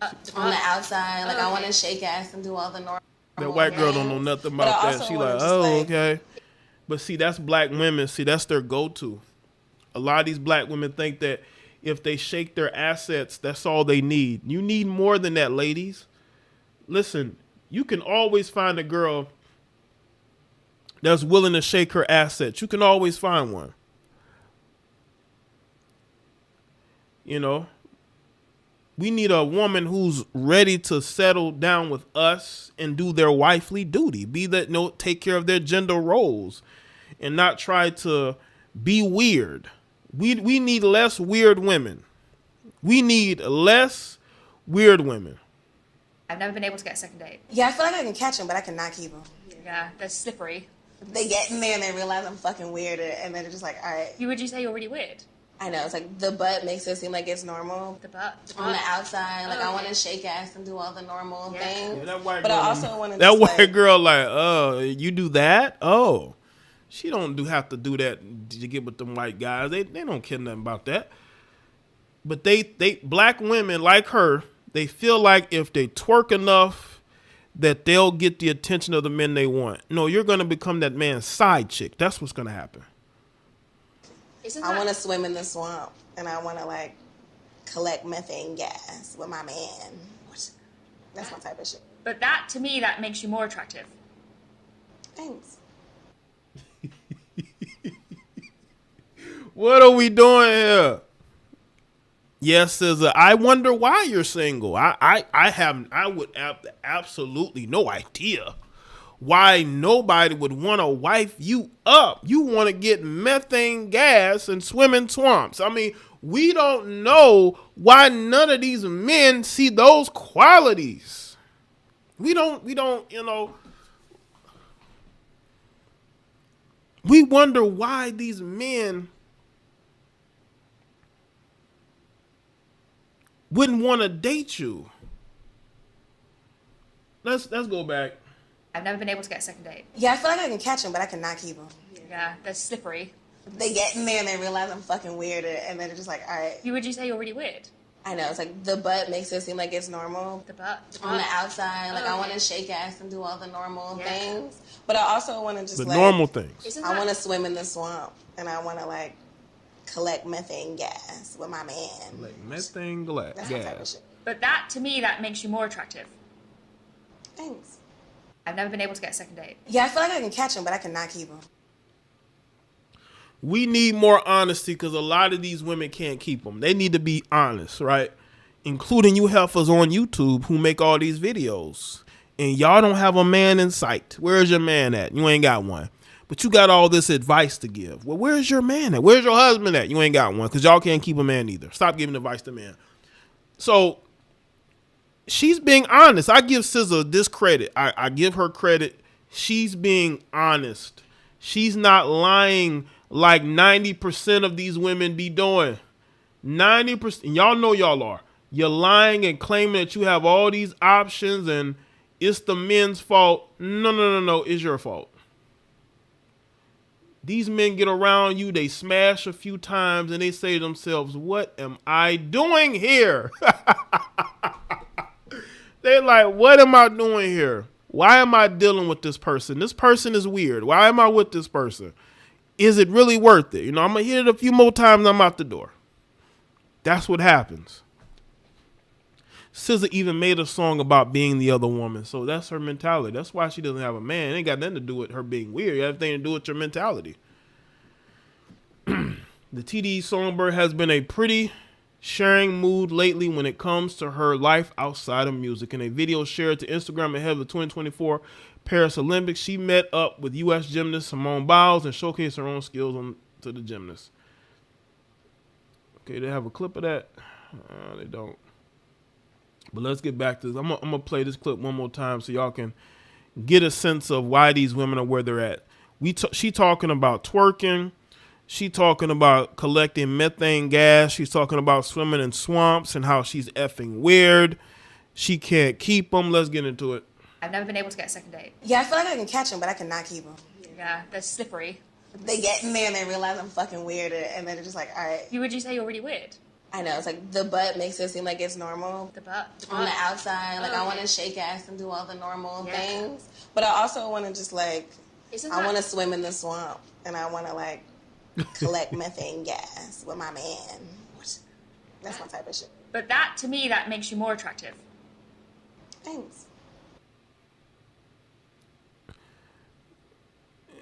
On the outside, like I want to shake ass and do all the normal. That white girl don't know nothing about that. She like, oh, okay. But see, that's black women. See, that's their go-to. A lot of these black women think that if they shake their assets, that's all they need. You need more than that, ladies. Listen, you can always find a girl that's willing to shake her assets. You can always find one. You know, we need a woman who's ready to settle down with us and do their wifely duty. Be that, take care of their gender roles and not try to be weird. We need less weird women. We need less weird women. I've never been able to get a second date. Yeah, I feel like I can catch them, but I cannot keep them. Yeah, they're slippery. They get in there and they realize I'm fucking weird, and then they're just like, all right. Would you say you're really weird? I know, it's like the butt makes it seem like it's normal. The butt? On the outside, like I want to shake ass and do all the normal things. Yeah, that white but girl, I also want to. That white girl, like, oh, you do that? Oh, she don't have to do that to get with them white guys. They don't care nothing about that. But they black women like her, they feel like if they twerk enough that they'll get the attention of the men they want. No, you're going to become that man's side chick. That's what's going to happen. I want to swim in the swamp, and I want to, like, collect methane gas with my man. That's my type of shit. But that, to me, that makes you more attractive. Thanks. What are we doing here? Yes, says I wonder why you're single. I would have absolutely no idea why nobody would want to wife you up. You want to get methane gas and swim in swamps. I mean, we don't know why none of these men see those qualities. We don't, we wonder why these men wouldn't want to date you. Let's go back. I've never been able to get a second date. Yeah, I feel like I can catch them, but I cannot keep them. Yeah, they're slippery. They get in there and they realize I'm fucking weird, and then they're just like, all right. Would you say you're really weird? I know, it's like the butt makes it seem like it's normal. The butt? On the outside, like I want to shake ass and do all the normal things. But I also want to just normal things. I want to swim in the swamp, and I want to like collect methane gas with my man. Like methane That's my type of shit. But that, to me, that makes you more attractive. Thanks. I've never been able to get a second date. Yeah, I feel like I can catch them, but I cannot keep them. We need more honesty because a lot of these women can't keep them. They need to be honest, right? Including you heifers on YouTube who make all these videos. And y'all don't have a man in sight. Where's your man at? You ain't got one. But you got all this advice to give. Well, where's your man at? Where's your husband at? You ain't got one because y'all can't keep a man either. Stop giving advice to men. So she's being honest. I give SZA this credit. I give her credit. She's being honest. She's not lying like 90% of these women be doing. 90%. Y'all know y'all are. You're lying and claiming that you have all these options and it's the men's fault. No. It's your fault. These men get around you, they smash a few times, and they say to themselves, what am I doing here? They're like, what am I doing here? Why am I dealing with this person? This person is weird. Why am I with this person? Is it really worth it? I'm going to hit it a few more times, I'm out the door. That's what happens. SZA even made a song about being the other woman. So that's her mentality. That's why she doesn't have a man. It ain't got nothing to do with her being weird. It has everything to do with your mentality. The TDE Songbird has been a pretty sharing mood lately when it comes to her life outside of music. In a video shared to Instagram ahead of the 2024 Paris Olympics, she met up with U.S. gymnast Simone Biles and showcased her own skills to the gymnast. Okay, they have a clip of that? They don't. But let's get back to this. I'm gonna play this clip one more time so y'all can get a sense of why these women are where they're at. She talking about twerking. She talking about collecting methane gas. She's talking about swimming in swamps and how she's effing weird. She can't keep them. Let's get into it. I've never been able to get a second date. Yeah, I feel like I can catch them, but I cannot keep them. Yeah, they're slippery. They get in there and they realize I'm fucking weird, and then they're just like, all right. Would you say you're really weird? I know, it's like the butt makes it seem like it's normal. The butt? On the outside, like I want to shake ass and do all the normal things. But I also want to just like, I want to swim in the swamp, and I want to like collect methane gas with my man. That's my type of shit. But that, to me, that makes you more attractive. Thanks.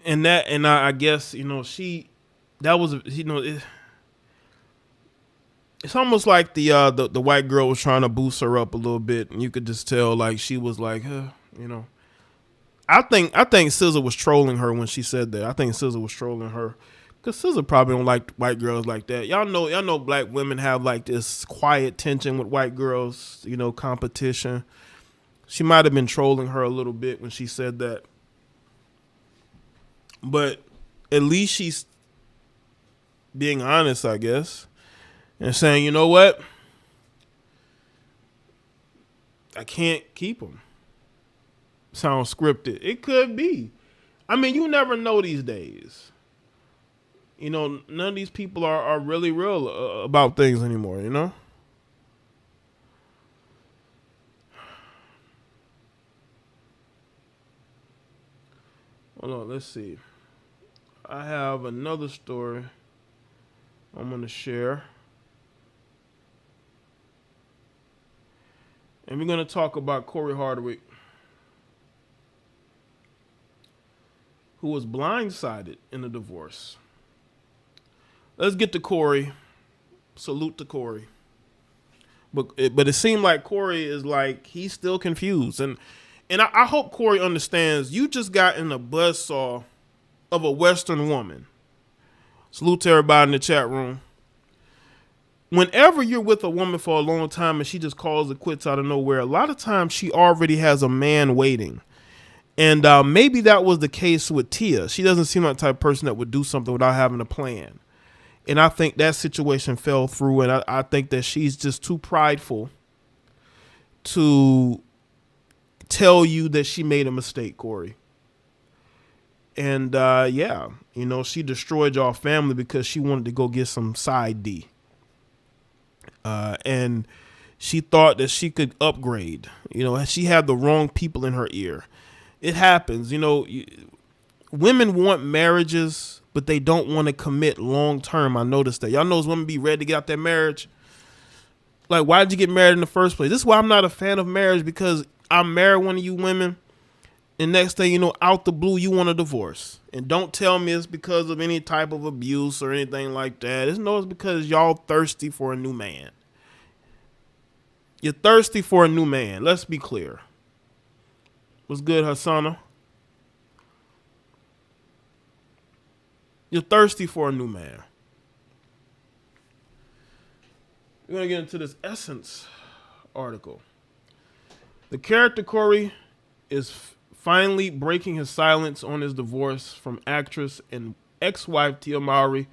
And I guess, that was, it's almost like the white girl was trying to boost her up a little bit, and you could just tell like she was like, you know. I think SZA was trolling her when she said that. I think SZA was trolling her because SZA probably don't like white girls like that. Y'all know black women have like this quiet tension with white girls, you know, competition. She might have been trolling her a little bit when she said that, but at least she's being honest, I guess. And saying, you know what? I can't keep them. Sounds scripted. It could be. I mean, you never know these days. You know, none of these people are really real about things anymore, you know? Hold on, let's see. I have another story I'm going to share. And we're going to talk about Cory Hardict, who was blindsided in a divorce. Let's get to Cory. Salute to Cory. But it seemed like Cory is like, he's still confused. And I hope Cory understands you just got in a buzzsaw of a Western woman. Salute to everybody in the chat room. Whenever you're with a woman for a long time and she just calls it quits out of nowhere, a lot of times she already has a man waiting. And maybe that was the case with Tia. She doesn't seem like the type of person that would do something without having a plan. And I think that situation fell through. And I think that she's just too prideful to tell you that she made a mistake, Cory. And yeah, you know, she destroyed y'all family because she wanted to go get some side D. And she thought that she could upgrade. You know, she had the wrong people in her ear. It happens. You know, women want marriages, but they don't want to commit long term. I noticed that. Y'all know women be ready to get out that marriage. Like, why did you get married in the first place? This is why I'm not a fan of marriage, because I married one of you women, and next thing you know, out the blue, you want a divorce. And don't tell me it's because of any type of abuse or anything like that. It's because y'all thirsty for a new man. You're thirsty for a new man. Let's be clear. What's good, Hassana? You're thirsty for a new man. We're going to get into this Essence article. The character Cory is finally breaking his silence on his divorce from actress and ex-wife Tia Mowry.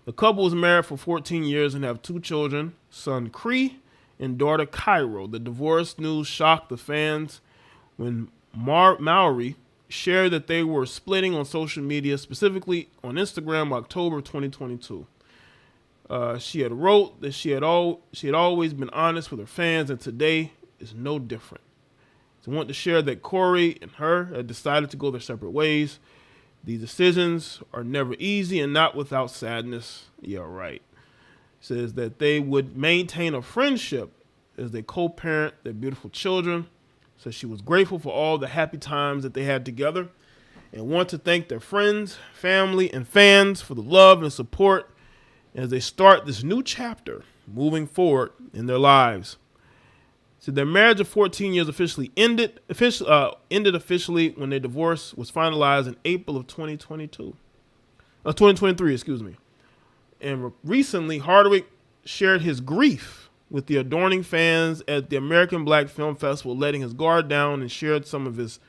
The couple was married for 14 years and have 2 children, son Cree and daughter Cairo. The divorce news shocked the fans when Mowry shared that they were splitting on social media, specifically on Instagram, October 2022. She had wrote that she had always been honest with her fans, and today is no different. So I want to share that Cory and her had decided to go their separate ways. These decisions are never easy and not without sadness. Yeah, right. Says that they would maintain a friendship as they co-parent their beautiful children. So she was grateful for all the happy times that they had together and want to thank their friends, family, and fans for the love and support as they start this new chapter moving forward in their lives. So their marriage of 14 years ended officially when their divorce was finalized in April of 2023, excuse me. And recently, Hardict shared his grief with the adoring fans at the American Black Film Festival, letting his guard down, and shared some of his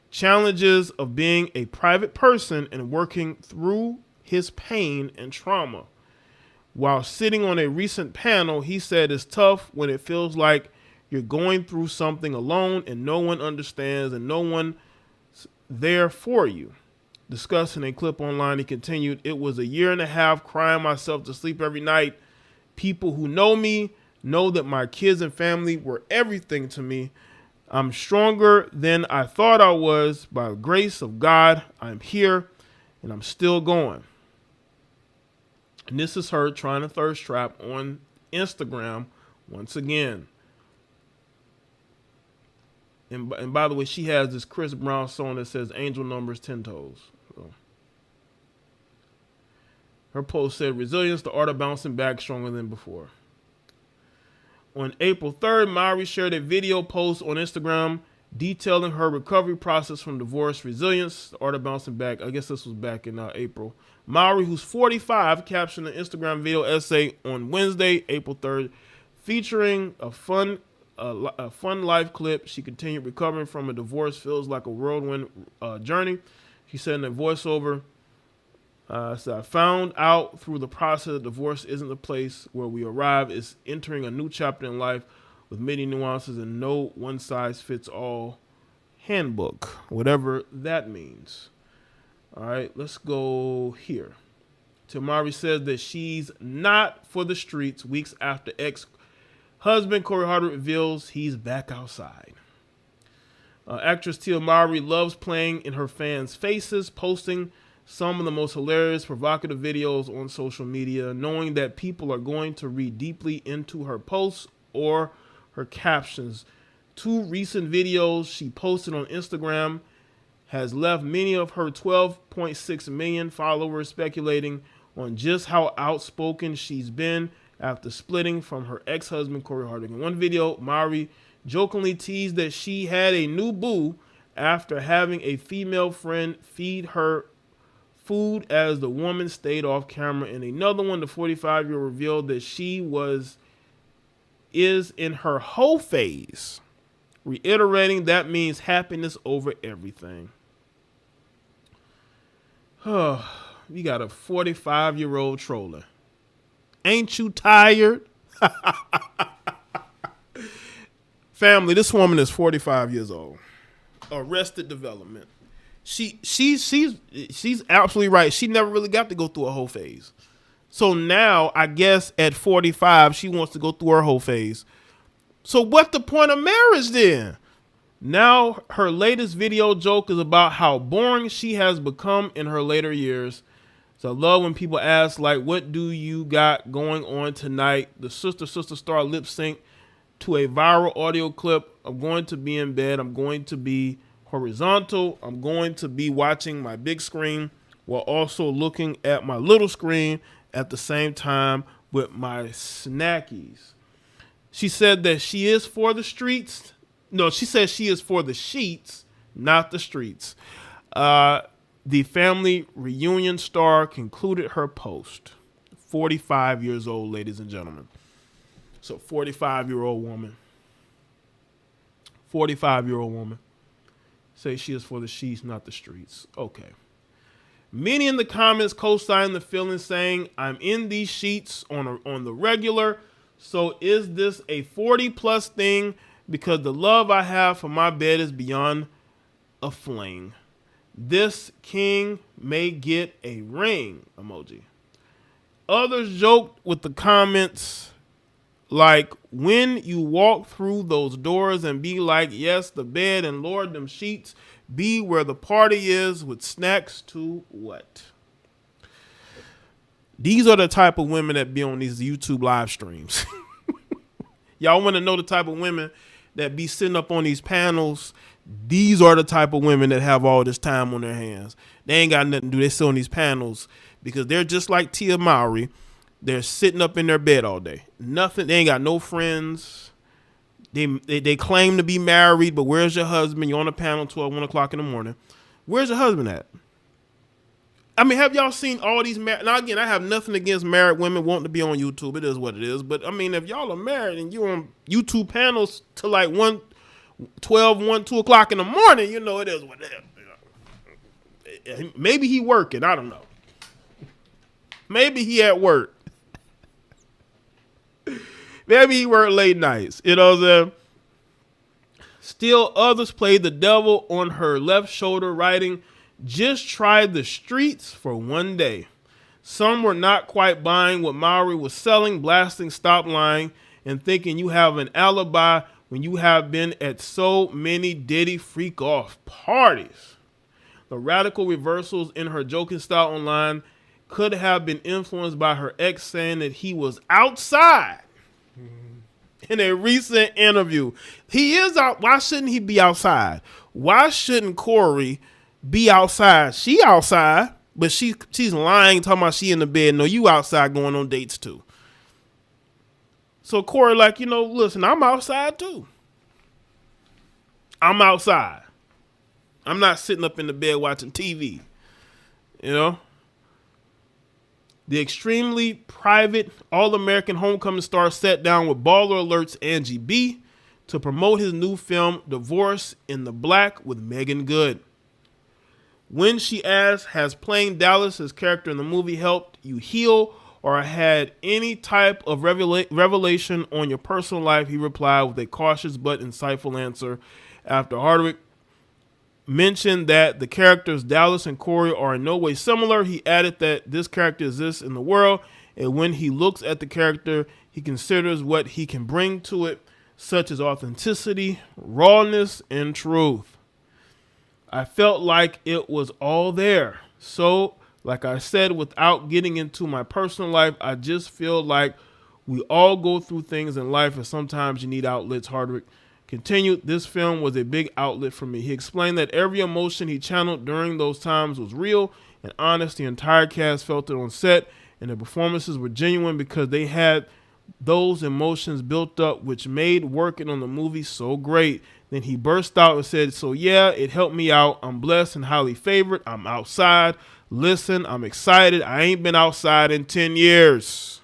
challenges of being a private person and working through his pain and trauma. While sitting on a recent panel, he said it's tough when it feels like you're going through something alone and no one understands and no one's there for you. Discussing a clip online, he continued, "It was a year and a half crying myself to sleep every night. People who know me know that my kids and family were everything to me. I'm stronger than I thought I was. By the grace of God, I'm here and I'm still going." And this is her trying to thirst trap on Instagram once again. And by the way, she has this Chris Brown song that says angel numbers 10 toes. So. Her post said, "Resilience, the art of bouncing back stronger than before." On April 3rd, Mowry shared a video post on Instagram detailing her recovery process from divorce, resilience, the art of bouncing back. I guess this was back in April. Mowry, who's 45, captioned an Instagram video essay on Wednesday, April 3rd, featuring a fun life clip. She continued, recovering from a divorce feels like a whirlwind journey. She said in a voiceover, so I found out through the process that divorce isn't the place where we arrive. It's entering a new chapter in life with many nuances and no one-size-fits-all handbook, whatever that means. All right, let's go here. Mowry says that she's not for the streets weeks after ex-husband Cory Hardict reveals he's back outside. Actress Mowry loves playing in her fans' faces, posting some of the most hilarious, provocative videos on social media, knowing that people are going to read deeply into her posts or her captions. 2 recent videos she posted on Instagram has left many of her 12.6 million followers speculating on just how outspoken she's been after splitting from her ex-husband Cory Hardict. In one video, Mowry jokingly teased that she had a new boo after having a female friend feed her food as the woman stayed off camera. In another one, the 45-year-old revealed that she is in her hoe phase, reiterating that means happiness over everything. You got a 45-year-old troller. Ain't you tired? Family, this woman is 45 years old. Arrested Development. She's absolutely right. She never really got to go through a whole phase. So now, I guess at 45, she wants to go through her whole phase. So what's the point of marriage then? Now her latest video joke is about how boring she has become in her later years. So I love when people ask, like, what do you got going on tonight? The sister star lip sync to a viral audio clip. I'm going to be in bed. I'm going to be horizontal. I'm going to be watching my big screen while also looking at my little screen at the same time with my snackies. She said that she is for the streets. No, she says she is for the sheets, not the streets. The family reunion star concluded her post. 45 years old, ladies and gentlemen. So 45-year-old woman. 45-year-old woman. Say she is for the sheets, not the streets. Okay. Many in the comments co-sign the feeling, saying, I'm in these sheets on the regular. So is this a 40-plus thing? Because the love I have for my bed is beyond a fling. This king may get a ring emoji. Others joked with the comments like, when you walk through those doors and be like, yes, the bed and Lord, them sheets be where the party is with snacks to what? These are the type of women that be on these YouTube live streams. Y'all want to know the type of women that be sitting up on these panels? These are the type of women that have all this time on their hands. They ain't got nothing to do. They sit on these panels because they're just like Mowry. They're sitting up in their bed all day. Nothing. They ain't got no friends. They claim to be married, but where's your husband? You're on a panel 1 o'clock in the morning. Where's your husband at? I mean, have y'all seen all these married? Now, again, I have nothing against married women wanting to be on YouTube. It is what it is. But, I mean, if y'all are married and you're on YouTube panels till like 2 o'clock in the morning, you know, it is what it is. Maybe he working. I don't know. Maybe he at work. Maybe he worked late nights. You know what I'm saying? Still, others played the devil on her left shoulder, writing, just try the streets for one day. Some were not quite buying what Mowry was selling, blasting stop lying and thinking you have an alibi when you have been at so many Diddy freak off parties. The radical reversals in her joking style online could have been influenced by her ex saying that he was outside in a recent interview. He is out. Why shouldn't he be outside? Why shouldn't Cory be outside? She outside, but she's lying, talking about she in the bed. No, you outside going on dates too. So Cory like, listen, I'm outside too. I'm outside. I'm not sitting up in the bed watching TV. The extremely private All-American Homecoming star sat down with Baller Alert's Angie B to promote his new film, Divorce in the Black with Megan Good. When she asked, has playing Dallas, his character in the movie, helped you heal or had any type of revelation on your personal life, he replied with a cautious but insightful answer. After Hardict mentioned that the characters Dallas and Cory are in no way similar, he added that this character exists in the world, and when he looks at the character, he considers what he can bring to it, such as authenticity, rawness, and truth. I felt like it was all there. So, like I said, without getting into my personal life, I just feel like we all go through things in life, and sometimes you need outlets. Hardict continued, this film was a big outlet for me. He explained that every emotion he channeled during those times was real and honest. The entire cast felt it on set, and the performances were genuine because they had those emotions built up, which made working on the movie so great. Then he burst out and said, so yeah, it helped me out. I'm blessed and highly favored. I'm outside. Listen, I'm excited. I ain't been outside in 10 years.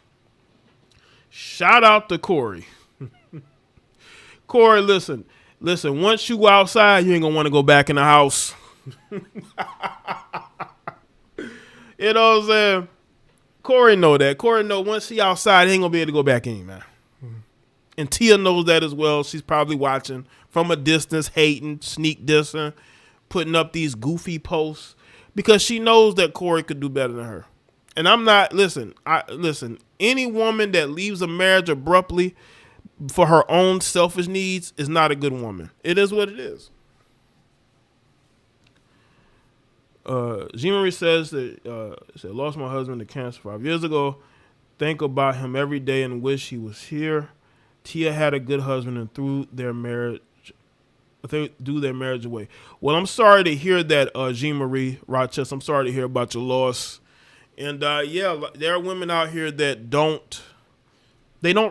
Shout out to Cory. Cory, listen, once you go outside, you ain't gonna want to go back in the house. You know what I'm saying? Cory know that. Cory know once he outside, he ain't gonna be able to go back in, man. And Tia knows that as well. She's probably watching from a distance, hating, sneak dissing, putting up these goofy posts because she knows that Cory could do better than her. And I'm not, listen, any woman that leaves a marriage abruptly for her own selfish needs is not a good woman. It is what it is. Jean Marie says that lost my husband to cancer 5 years ago. Think about him every day and wish he was here. Tia had a good husband and threw their marriage away. Well, I'm sorry to hear that, Jean Marie Rochester. I'm sorry to hear about your loss. And yeah, there are women out here that don't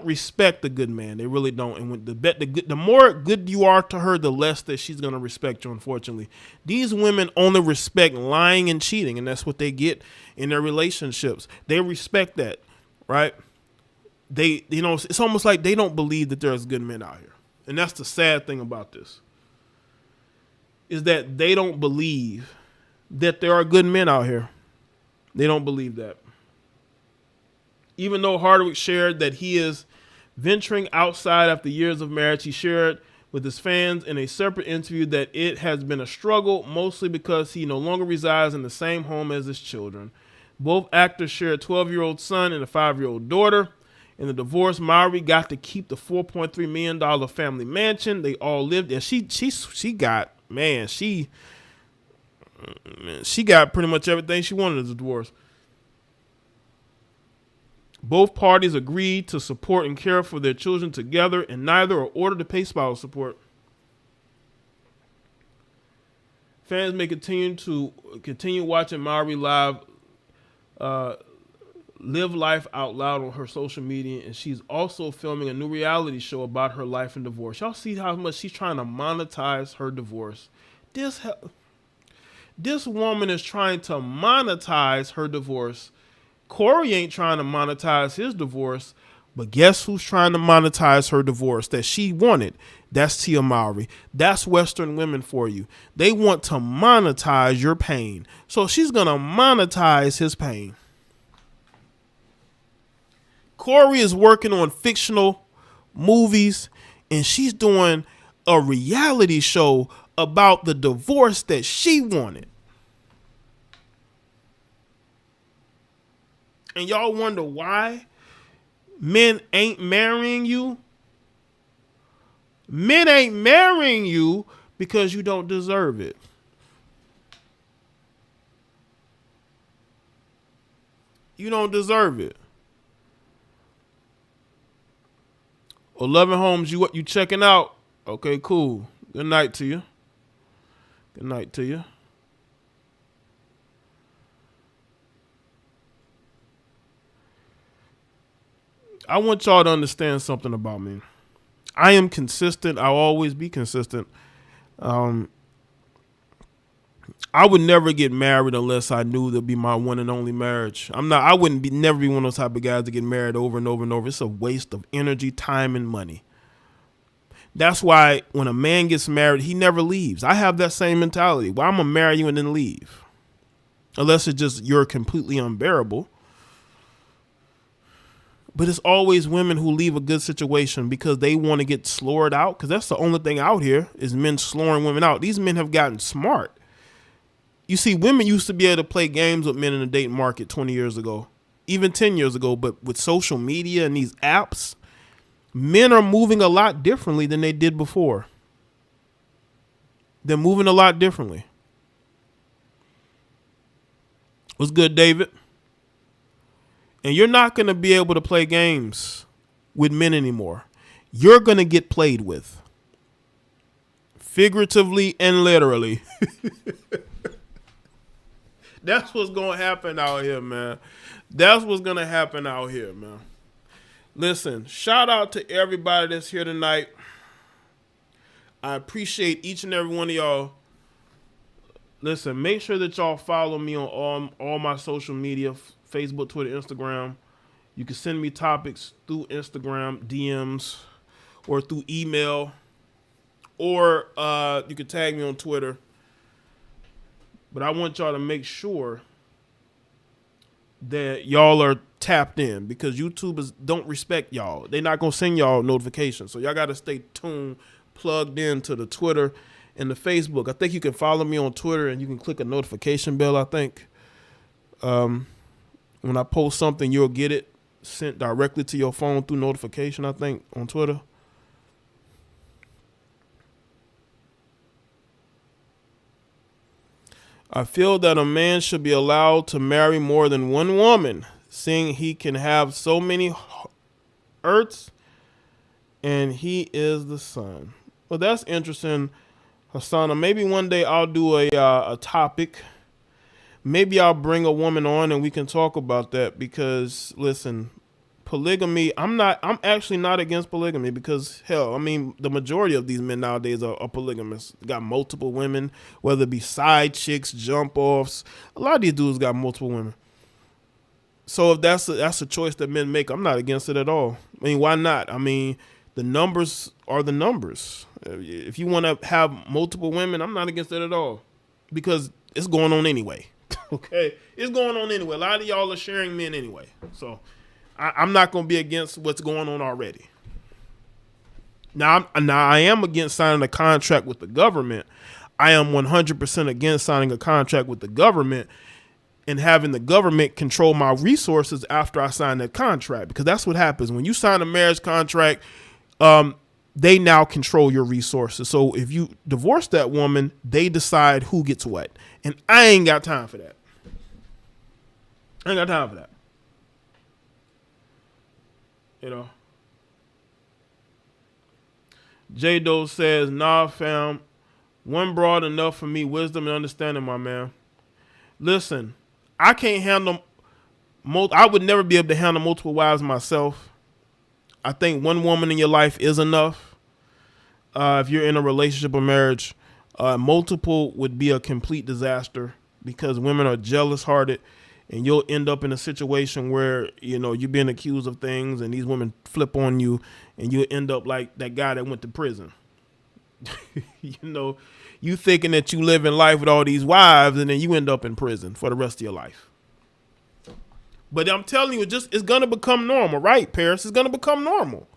respect the good man. They really don't. And when the more good you are to her, the less that she's gonna respect you. Unfortunately, these women only respect lying and cheating, and that's what they get in their relationships. They respect that, right? It's almost like they don't believe that there's good men out here, and that's the sad thing about this. Is that they don't believe that there are good men out here. They don't believe that. Even though Hardict shared that he is venturing outside after years of marriage, he shared with his fans in a separate interview that it has been a struggle, mostly because he no longer resides in the same home as his children. Both actors share a 12-year-old son and a 5-year-old daughter. In the divorce, Mowry got to keep the $4.3 million family mansion. They all lived there. She got pretty much everything she wanted as a divorce. Both parties agreed to support and care for their children together, and neither are ordered to pay spousal support. Fans may continue watching Mowry live live life out loud on her social media, and she's also filming a new reality show about her life and divorce. Y'all see how much she's trying to monetize her divorce. This woman is trying to monetize her divorce. Cory ain't trying to monetize his divorce, but guess who's trying to monetize her divorce that she wanted? That's Tia Mowry. That's Western women for you. They want to monetize your pain. So she's going to monetize his pain. Cory is working on fictional movies, and she's doing a reality show about the divorce that she wanted. And y'all wonder why men ain't marrying you? Men ain't marrying you because you don't deserve it. You don't deserve it. 11 Homes, you checking out? Okay, cool. Good night to you. Good night to you. I want y'all to understand something about me. I am consistent. I'll always be consistent. I would never get married unless I knew that'd be my one and only marriage. I wouldn't never be one of those type of guys to get married over and over and over. It's a waste of energy, time, and money. That's why when a man gets married, he never leaves. I have that same mentality. Well, I'm going to marry you and then leave. Unless it's just you're completely unbearable. But it's always women who leave a good situation because they want to get slored out. Because that's the only thing out here is men slowing women out. These men have gotten smart. You see, women used to be able to play games with men in the dating market 20 years ago, even 10 years ago. But with social media and these apps, men are moving a lot differently than they did before. They're moving a lot differently. What's good, David? And you're not going to be able to play games with men anymore. You're going to get played with. Figuratively and literally. That's what's going to happen out here, man. That's what's going to happen out here, man. Listen, shout out to everybody that's here tonight. I appreciate each and every one of y'all. Listen, make sure that y'all follow me on all my social media, Facebook, Twitter, Instagram. You can send me topics through Instagram, DMs, or through email. Or you can tag me on Twitter. But I want y'all to make sure that y'all are tapped in because YouTubers don't respect y'all. They're not going to send y'all notifications. So y'all got to stay tuned, plugged into the Twitter and the Facebook. I think you can follow me on Twitter and you can click a notification bell, I think. When I post something, you'll get it sent directly to your phone through notification, I think, on Twitter. I feel that a man should be allowed to marry more than one woman, seeing he can have so many earths and he is the son. Well, that's interesting, Hassana. Maybe one day I'll do a topic. Maybe I'll bring a woman on and we can talk about that because, listen, polygamy, I'm actually not against polygamy because, hell, I mean, the majority of these men nowadays are polygamous. Got multiple women, whether it be side chicks, jump-offs. A lot of these dudes got multiple women. So if that's a choice that men make, I'm not against it at all. I mean, why not? I mean, the numbers are the numbers. If you want to have multiple women, I'm not against it at all because it's going on anyway. Okay? It's going on anyway. A lot of y'all are sharing men anyway. So I'm not going to be against what's going on already. Now I am against signing a contract with the government. I am 100% against signing a contract with the government and having the government control my resources after I sign that contract, because that's what happens when you sign a marriage contract. They now control your resources. So if you divorce that woman, they decide who gets what, and I ain't got time for that. I ain't got time for that. You know, J-Do says, nah, fam, one broad enough for me, wisdom and understanding, my man. Listen, I can't handle, I would never be able to handle multiple wives myself. I think one woman in your life is enough. If you're in a relationship or marriage, multiple would be a complete disaster because women are jealous-hearted. And you'll end up in a situation where, you know, you're being accused of things and these women flip on you and you'll end up like that guy that went to prison. You know, you thinking that you live in life with all these wives and then you end up in prison for the rest of your life. But I'm telling you, it's going to become normal, right, Paris? It's going to become normal.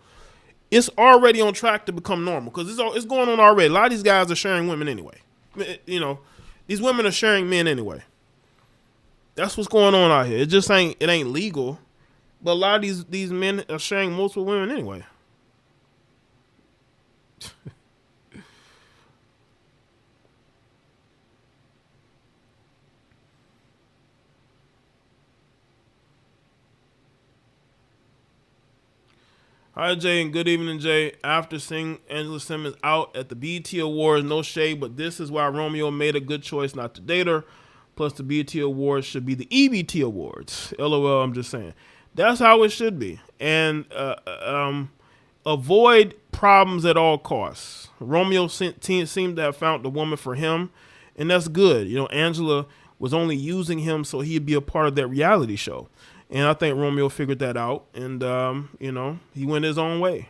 It's already on track to become normal because it's going on already. A lot of these guys are sharing women anyway. You know, these women are sharing men anyway. That's what's going on out here. It ain't legal, but a lot of these men are sharing multiple women anyway. Hi, Jay, and good evening, Jay. After seeing Angela Simmons out at the BET Awards, no shade, but this is why Romeo made a good choice not to date her. Plus, the BET Awards should be the EBT Awards. LOL, I'm just saying. That's how it should be. and avoid problems at all costs. Romeo seemed to have found the woman for him, and that's good. You know, Angela was only using him so he'd be a part of that reality show. And I think Romeo figured that out, and, you know, he went his own way.